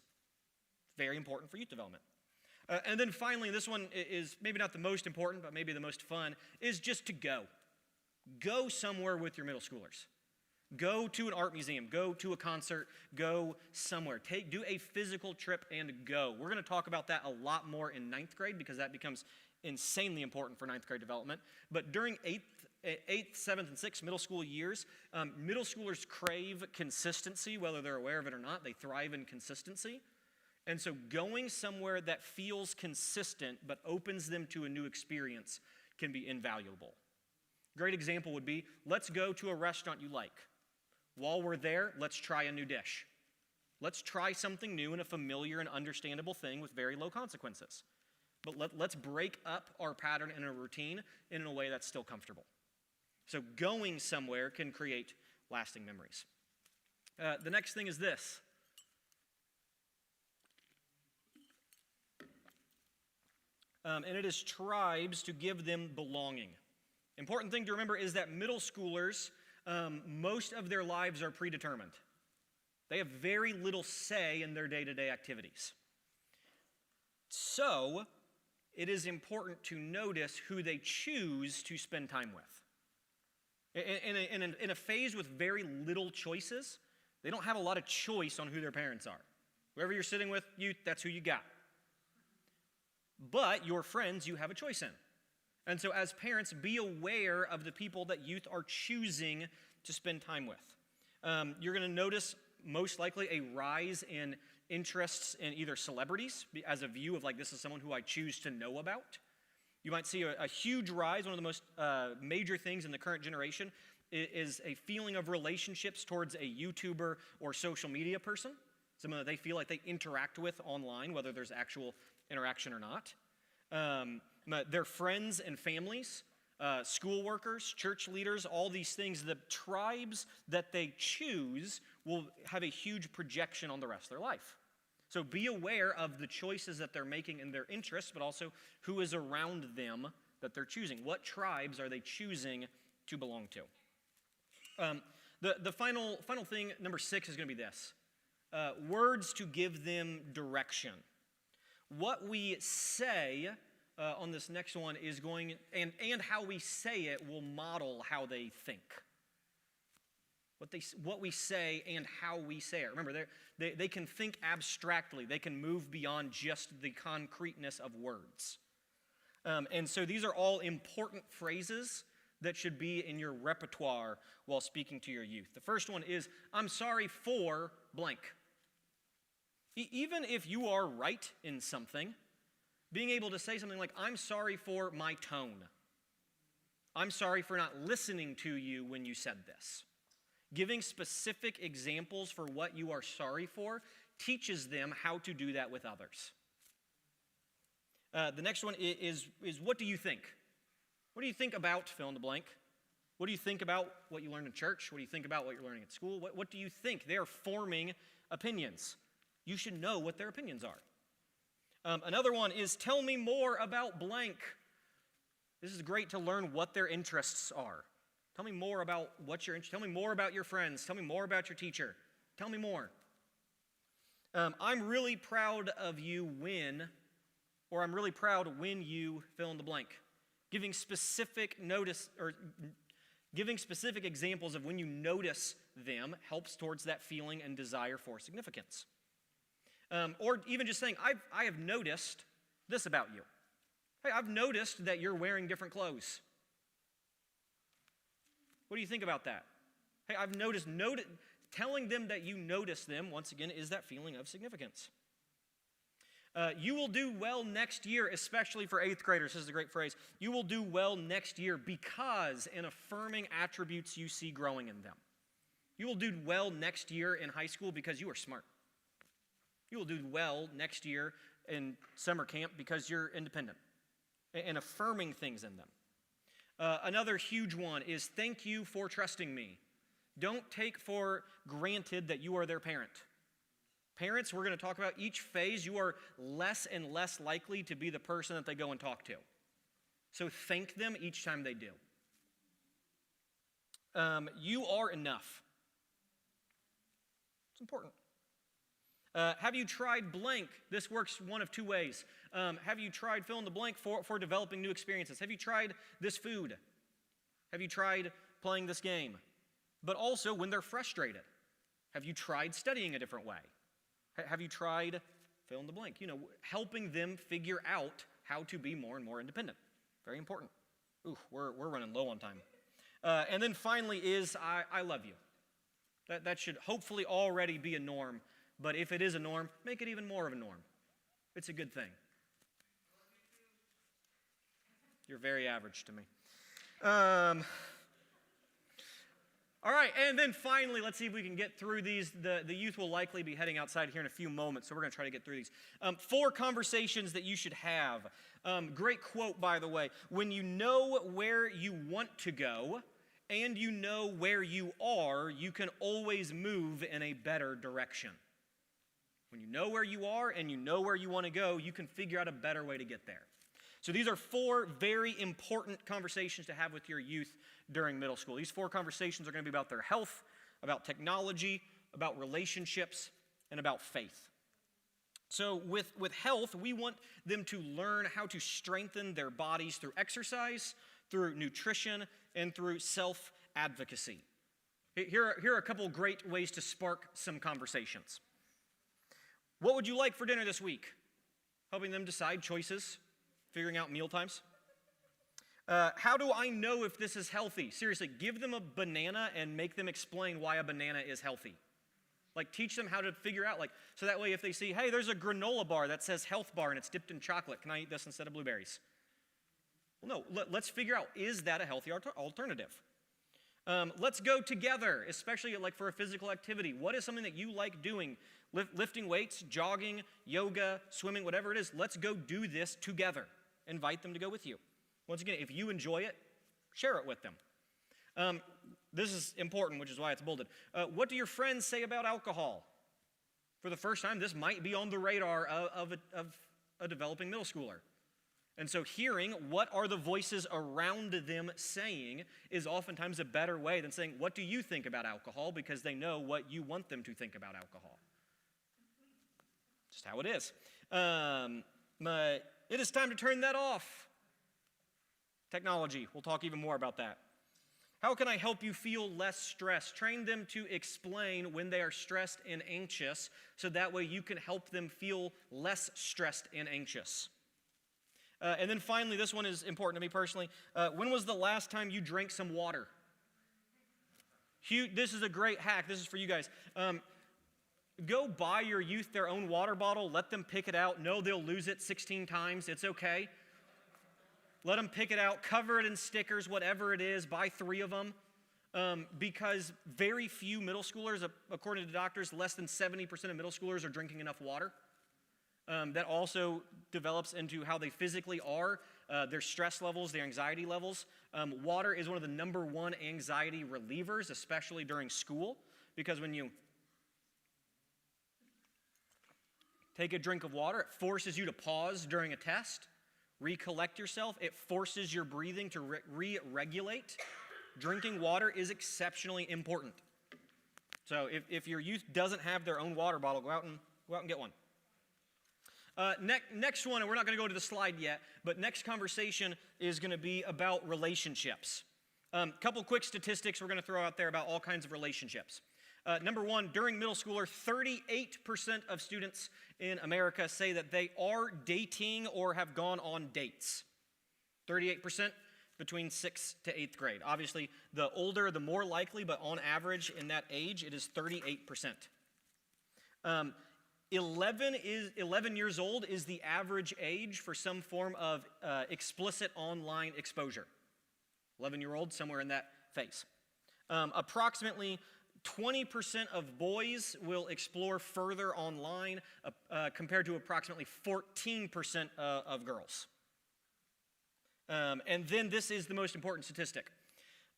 Very important for youth development. And then finally, this one is maybe not the most important, but maybe the most fun, is just to go. Go somewhere with your middle schoolers. Go to an art museum. Go to a concert. Go somewhere. Do a physical trip and go. We're going to talk about that a lot more in 9th grade because that becomes insanely important for 9th grade development. But during 8th, 7th, and 6th middle school years, middle schoolers crave consistency, whether they're aware of it or not. They thrive in consistency. And so going somewhere that feels consistent but opens them to a new experience can be invaluable. Great example would be, let's go to a restaurant you like. While we're there, let's try a new dish. Let's try something new and a familiar and understandable thing with very low consequences. But let's break up our pattern and a routine in a way that's still comfortable. So going somewhere can create lasting memories. The next thing is this. And it is tribes to give them belonging. Important thing to remember is that middle schoolers, most of their lives are predetermined. They have very little say in their day-to-day activities. So, it is important to notice who they choose to spend time with. In a phase with very little choices, they don't have a lot of choice on who their parents are. Whoever you're sitting with, that's who you got. But your friends, you have a choice in. And so as parents, be aware of the people that youth are choosing to spend time with. You're going to notice most likely a rise in interests in either celebrities as a view of like, this is someone who I choose to know about. You might see a huge rise. One of the most major things in the current generation is a feeling of relationships towards a YouTuber or social media person, someone that they feel like they interact with online, whether there's actual interaction or not. Their friends and families, school workers, church leaders, all these things, the tribes that they choose will have a huge projection on the rest of their life. So be aware of the choices that they're making in their interests, but also who is around them that they're choosing. What tribes are they choosing to belong to? The final thing, number 6, is going to be this. Words to give them direction. What we say on this next one is going, and how we say it will model how they think. What we say and how we say it. Remember, they can think abstractly. They can move beyond just the concreteness of words. And so these are all important phrases that should be in your repertoire while speaking to your youth. The first one is, I'm sorry for blank. Even if you are right in something, being able to say something like, I'm sorry for my tone. I'm sorry for not listening to you when you said this. Giving specific examples for what you are sorry for teaches them how to do that with others. The next one is what do you think? What do you think about fill in the blank? What do you think about what you learned in church? What do you think about what you're learning at school? What do you think? They are forming opinions. You should know what their opinions are. Another one is tell me more about blank. This is great to learn what their interests are. Tell me more about what you're interested in. Tell me more about your friends. Tell me more about your teacher. Tell me more. I'm really proud of you when, or I'm really proud when you fill in the blank. Giving specific examples of when you notice them helps towards that feeling and desire for significance. Or even just saying, I have noticed this about you. Hey, I've noticed that you're wearing different clothes. What do you think about that? Hey, I've noticed. Telling them that you notice them, once again, is that feeling of significance. You will do well next year, especially for 8th graders. This is a great phrase. You will do well next year because in affirming attributes you see growing in them. You will do well next year in high school because you are smart. You will do well next year in summer camp because you're independent and affirming things in them. Another huge one is thank you for trusting me. Don't take for granted that you are their parent. Parents, we're going to talk about each phase. You are less and less likely to be the person that they go and talk to. So thank them each time they do. You are enough. It's important. Have you tried blank? This works one of two ways. Have you tried fill in the blank for developing new experiences? Have you tried this food? Have you tried playing this game? But also when they're frustrated. Have you tried studying a different way? Have you tried fill in the blank? Helping them figure out how to be more and more independent. Very important. Ooh, we're running low on time. And then finally is I love you. That should hopefully already be a norm. But if it is a norm, make it even more of a norm. It's a good thing. You're very average to me. All right, and then finally, let's see if we can get through these. The youth will likely be heading outside here in a few moments, so we're going to try to get through these. 4 conversations that you should have. Great quote, by the way. When you know where you want to go and you know where you are, you can always move in a better direction. When you know where you are and you know where you want to go, you can figure out a better way to get there. So these are 4 very important conversations to have with your youth during middle school. These 4 conversations are going to be about their health, about technology, about relationships, and about faith. So with health, we want them to learn how to strengthen their bodies through exercise, through nutrition, and through self-advocacy. Here are a couple great ways to spark some conversations. What would you like for dinner this week? Helping them decide choices, figuring out meal times. How do I know if this is healthy? Seriously, give them a banana and make them explain why a banana is healthy. Like, teach them how to figure out, so that way if they see, hey, there's a granola bar that says health bar and it's dipped in chocolate. Can I eat this instead of blueberries? Well, no, let's figure out, is that a healthy alternative? Let's go together, especially for a physical activity. What is something that you like doing? Lifting weights, jogging, yoga, swimming, whatever it is. Let's go do this together. Invite them to go with you. Once again, if you enjoy it, share it with them. This is important, which is why it's bolded. What do your friends say about alcohol? For the first time, this might be on the radar of a developing middle schooler. And so hearing what are the voices around them saying is oftentimes a better way than saying, what do you think about alcohol? Because they know what you want them to think about alcohol. Just how it is. It is time to turn that off. Technology, we'll talk even more about that. How can I help you feel less stressed? Train them to explain when they are stressed and anxious, so that way you can help them feel less stressed and anxious. And then finally, this one is important to me personally. When was the last time you drank some water? This is a great hack. This is for you guys. Go buy your youth their own water bottle. Let them pick it out. No, they'll lose it 16 times. It's okay. Let them pick it out. Cover it in stickers, whatever it is. Buy 3 of them. Because very few middle schoolers, according to doctors, less than 70% of middle schoolers are drinking enough water. That also develops into how they physically are, their stress levels, their anxiety levels. Water is one of the number 1 anxiety relievers, especially during school, because when you take a drink of water, it forces you to pause during a test. recollect yourself. It forces your breathing to re-regulate. Drinking water is exceptionally important. So if your youth doesn't have their own water bottle, go out and get one. Next one, and we're not going to go to the slide yet, but next conversation is going to be about relationships. Couple quick statistics we're going to throw out there about all kinds of relationships. Number one, during middle schooler, 38% of students in America say that they are dating or have gone on dates. 38% between 6th to 8th grade. Obviously, the older, the more likely, but on average in that age, it is 38%. 11 years old is the average age for some form of explicit online exposure. 11-year-old, somewhere in that phase. Approximately 20% of boys will explore further online compared to approximately 14% of girls. And then this is the most important statistic.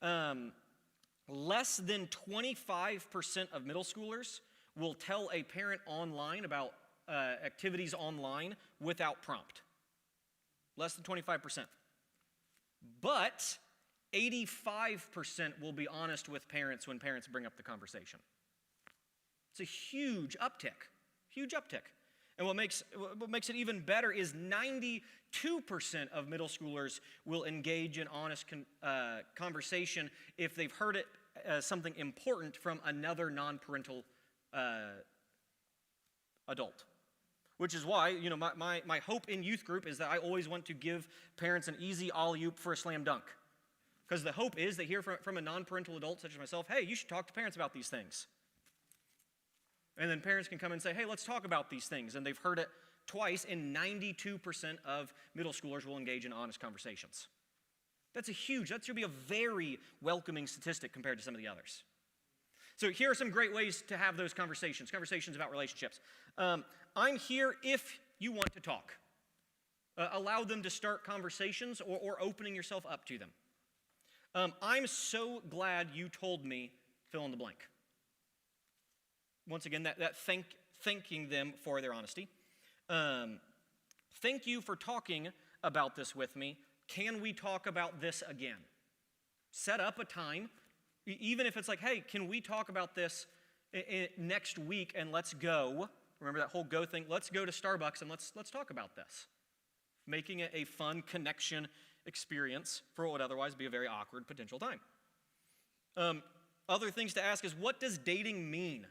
Less than 25% of middle schoolers will tell a parent online about activities online without prompt. Less than 25%. But 85% will be honest with parents when parents bring up the conversation. It's a huge uptick. Huge uptick. And what makes it even better is 92% of middle schoolers will engage in honest conversation if they've heard it something important from another non-parental adult. Which is why, my hope in youth group is that I always want to give parents an easy alley-oop for a slam dunk. Because the hope is they hear from a non-parental adult such as myself, hey, you should talk to parents about these things. And then parents can come and say, hey, let's talk about these things. And they've heard it twice, and 92% of middle schoolers will engage in honest conversations. That should be a very welcoming statistic compared to some of the others. So here are some great ways to have those conversations about relationships. I'm here if you want to talk. Allow them to start conversations or opening yourself up to them. I'm so glad you told me fill in the blank. Once again, thanking them for their honesty. Thank you for talking about this with me. Can we talk about this again? Set up a time, even if it's like, hey, can we talk about this next week and let's go. Remember that whole go thing? Let's go to Starbucks and let's talk about this. Making it a fun connection experience for what would otherwise be a very awkward potential time. Other things to ask is, what does dating mean?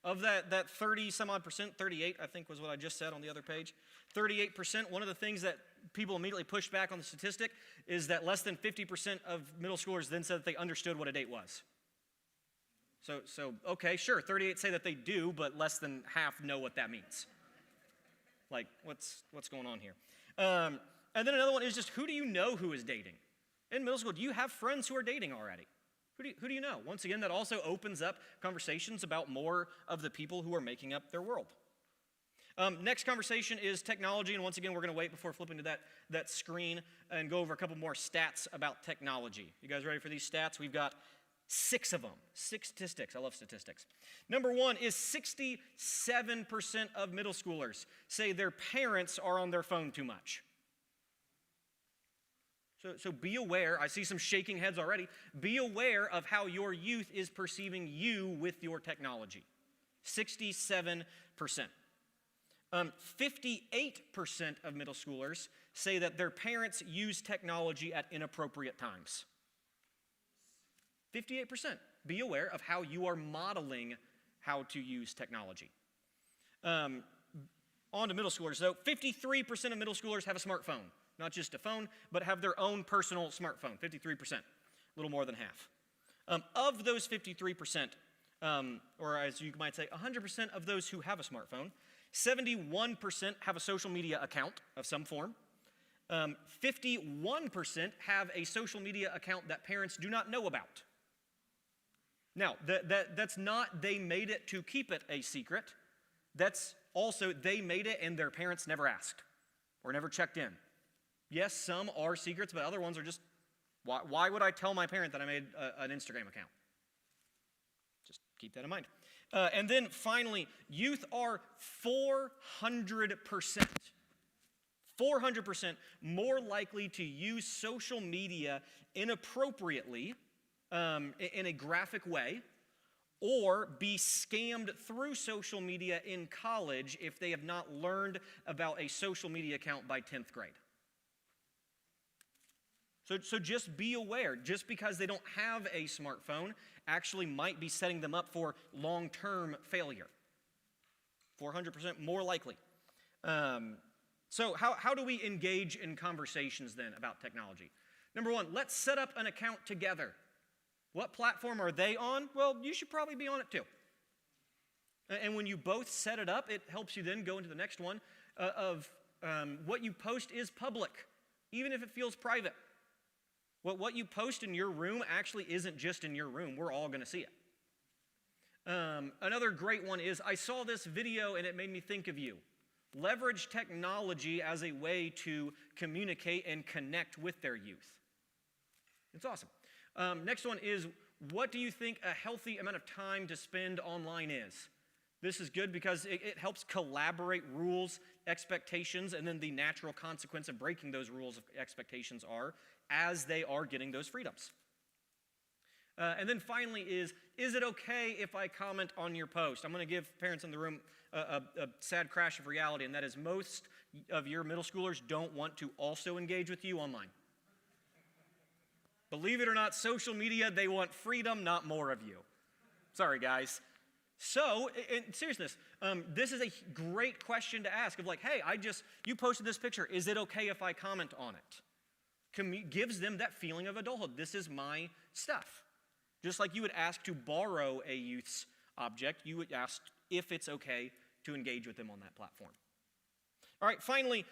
Of that 30 some odd percent, 38 I think was what I just said on the other page, 38%, one of the things that people immediately pushed back on the statistic is that less than 50% of middle schoolers then said that they understood what a date was. So okay, sure, 38 say that they do, but less than half know what that means. Like, what's going on here? And then another one is just, who do you know who is dating? In middle school, do you have friends who are dating already? Who do you know? Once again, that also opens up conversations about more of the people who are making up their world. Next conversation is technology, and once again, we're going to wait before flipping to that screen and go over a couple more stats about technology. You guys ready for these stats? We've got 6 of them. 6 statistics. I love statistics. Number 1 is 67% of middle schoolers say their parents are on their phone too much. So be aware. I see some shaking heads already. Be aware of how your youth is perceiving you with your technology. 67%. 58% of middle schoolers say that their parents use technology at inappropriate times. 58%. Be aware of how you are modeling how to use technology. On to middle schoolers. So 53% of middle schoolers have a smartphone. Not just a phone, but have their own personal smartphone, 53%, a little more than half. Of those 53%, or as you might say, 100% of those who have a smartphone, 71% have a social media account of some form. 51% have a social media account that parents do not know about. Now, that's not they made it to keep it a secret. That's also they made it and their parents never asked or never checked in. Yes, some are secrets, but other ones are just, why would I tell my parent that I made an Instagram account? Just keep that in mind. And then finally, youth are 400%, 400% more likely to use social media inappropriately in a graphic way, or be scammed through social media in college if they have not learned about a social media account by 10th grade. So just be aware, just because they don't have a smartphone actually might be setting them up for long-term failure. 400% more likely. So how do we engage in conversations then about technology? Number one, let's set up an account together. What platform are they on? Well, you should probably be on it too. And when you both set it up, it helps you then go into the next one of what you post is public, even if it feels private. What you post in your room actually isn't just in your room. We're all going to see it. Another great one is, I saw this video and it made me think of you. Leverage technology as a way to communicate and connect with their youth. It's awesome. Next one is, what do you think a healthy amount of time to spend online is? This is good because it helps collaborate rules, expectations, and then the natural consequence of breaking those rules of expectations are as they are getting those freedoms. And then finally is it okay if I comment on your post? I'm going to give parents in the room a sad crash of reality, and that is most of your middle schoolers don't want to also engage with you online. Believe it or not, social media, they want freedom, not more of you. Sorry, guys. So, in seriousness, this is a great question to ask of like, hey, you posted this picture. Is it okay if I comment on it? Gives them that feeling of adulthood. This is my stuff. Just like you would ask to borrow a youth's object, you would ask if it's okay to engage with them on that platform. All right, finally,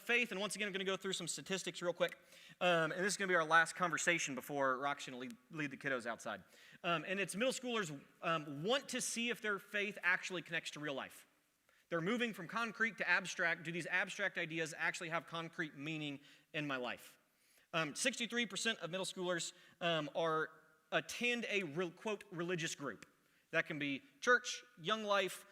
faith, and once again, I'm going to go through some statistics real quick. And this is going to be our last conversation before Rock's going to lead the kiddos outside. And it's middle schoolers want to see if their faith actually connects to real life. They're moving from concrete to abstract. Do these abstract ideas actually have concrete meaning in my life? 63% of middle schoolers attend a, quote, religious group. That can be church, Young Life,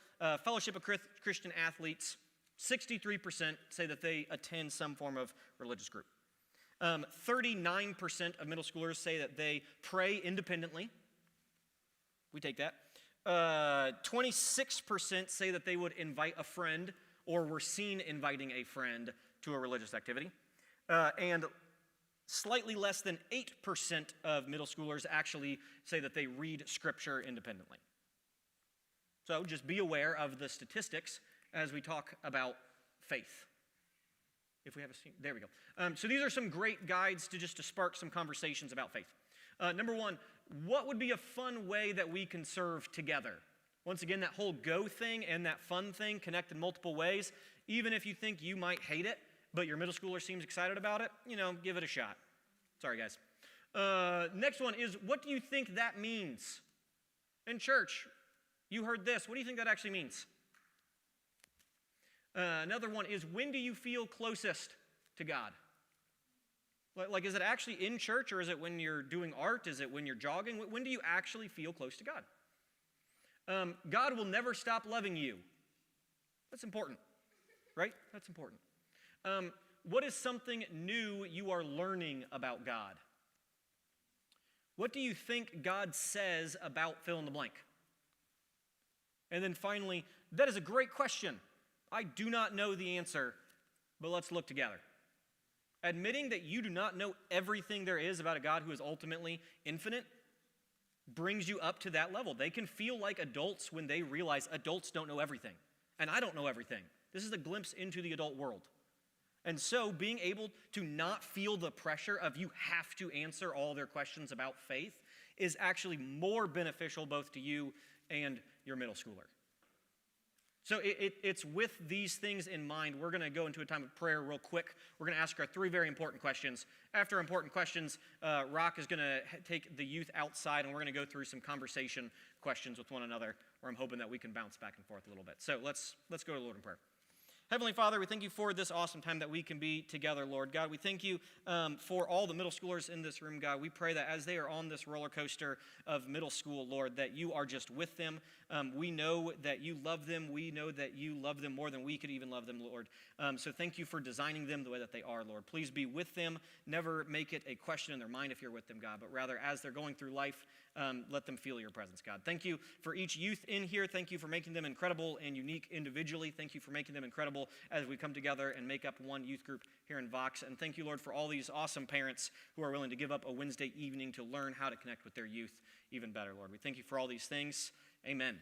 Fellowship of Christian Athletes. 63% say that they attend some form of religious group. 39% of middle schoolers say that they pray independently. We take that. 26% say that they would invite a friend or were seen inviting a friend to a religious activity. And slightly less than 8% of middle schoolers actually say that they read scripture independently. So just be aware of the statistics as we talk about faith. If we have there we go. So these are some great guides to spark some conversations about faith. Number one, what would be a fun way that we can serve together? Once again, that whole go thing and that fun thing connect in multiple ways. Even if you think you might hate it, but your middle schooler seems excited about it, give it a shot. Sorry, guys. Next one is, what do you think that means? In church, you heard this. What do you think that actually means? Another one is, when do you feel closest to God? Like, is it actually in church, or is it when you're doing art? Is it when you're jogging? When do you actually feel close to God? God will never stop loving you. That's important, right? That's important. What is something new you are learning about God? What do you think God says about fill in the blank? And then finally, that is a great question. I do not know the answer, but let's look together. Admitting that you do not know everything there is about a God who is ultimately infinite brings you up to that level. They can feel like adults when they realize adults don't know everything, and I don't know everything. This is a glimpse into the adult world. And so being able to not feel the pressure of you have to answer all their questions about faith is actually more beneficial both to you and your middle schooler. So it's with these things in mind, we're going to go into a time of prayer real quick. We're going to ask our three very important questions. After important questions, Rock is going to take the youth outside, and we're going to go through some conversation questions with one another, where I'm hoping that we can bounce back and forth a little bit. So let's go to the Lord in prayer. Heavenly Father, we thank you for this awesome time that we can be together, Lord. God, we thank you for all the middle schoolers in this room, God. We pray that as they are on this roller coaster of middle school, Lord, that you are just with them. We know that you love them. We know that you love them more than we could even love them, Lord. So thank you for designing them the way that they are, Lord. Please be with them. Never make it a question in their mind if you're with them, God, but rather as they're going through life, let them feel your presence, God. Thank you for each youth in here. Thank you for making them incredible and unique individually. Thank you for making them incredible as we come together and make up one youth group here in Vox. And thank you, Lord, for all these awesome parents who are willing to give up a Wednesday evening to learn how to connect with their youth even better, Lord. We thank you for all these things. Amen.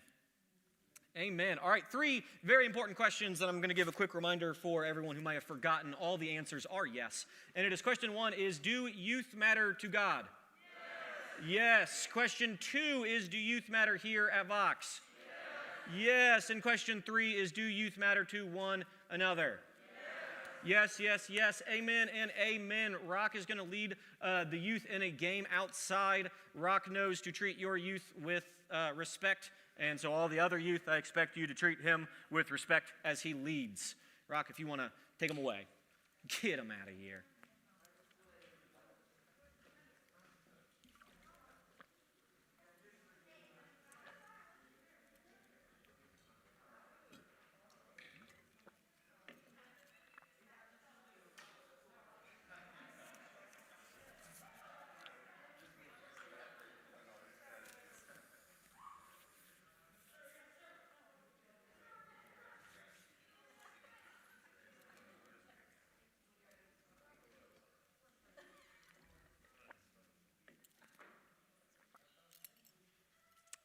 Amen. All right, 3 very important questions that I'm going to give a quick reminder for everyone who might have forgotten. All the answers are yes. And it is question 1 is, do youth matter to God? Yes. Question 2 is, do youth matter here at Vox? Yes. And question 3 is, do youth matter to one another? Yes, yes, yes. Amen and amen. Rock is going to lead the youth in a game outside. Rock knows to treat your youth with respect. And so all the other youth, I expect you to treat him with respect as he leads. Rock, if you want to take him away, get him out of here.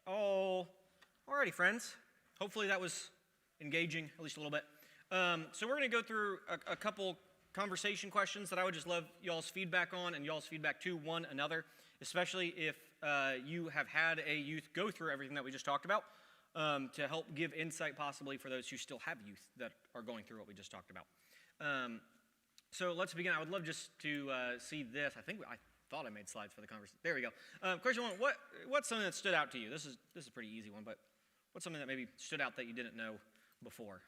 Oh, alrighty, friends. Hopefully that was engaging, at least a little bit. So we're going to go through a couple conversation questions that I would just love y'all's feedback on and y'all's feedback to one another, especially if you have had a youth go through everything that we just talked about, to help give insight possibly for those who still have youth that are going through what we just talked about. So let's begin. I would love just to see this. I thought I made slides for the conversation. There we go. Question 1, what's something that stood out to you? This is a pretty easy one, but what's something that maybe stood out that you didn't know before?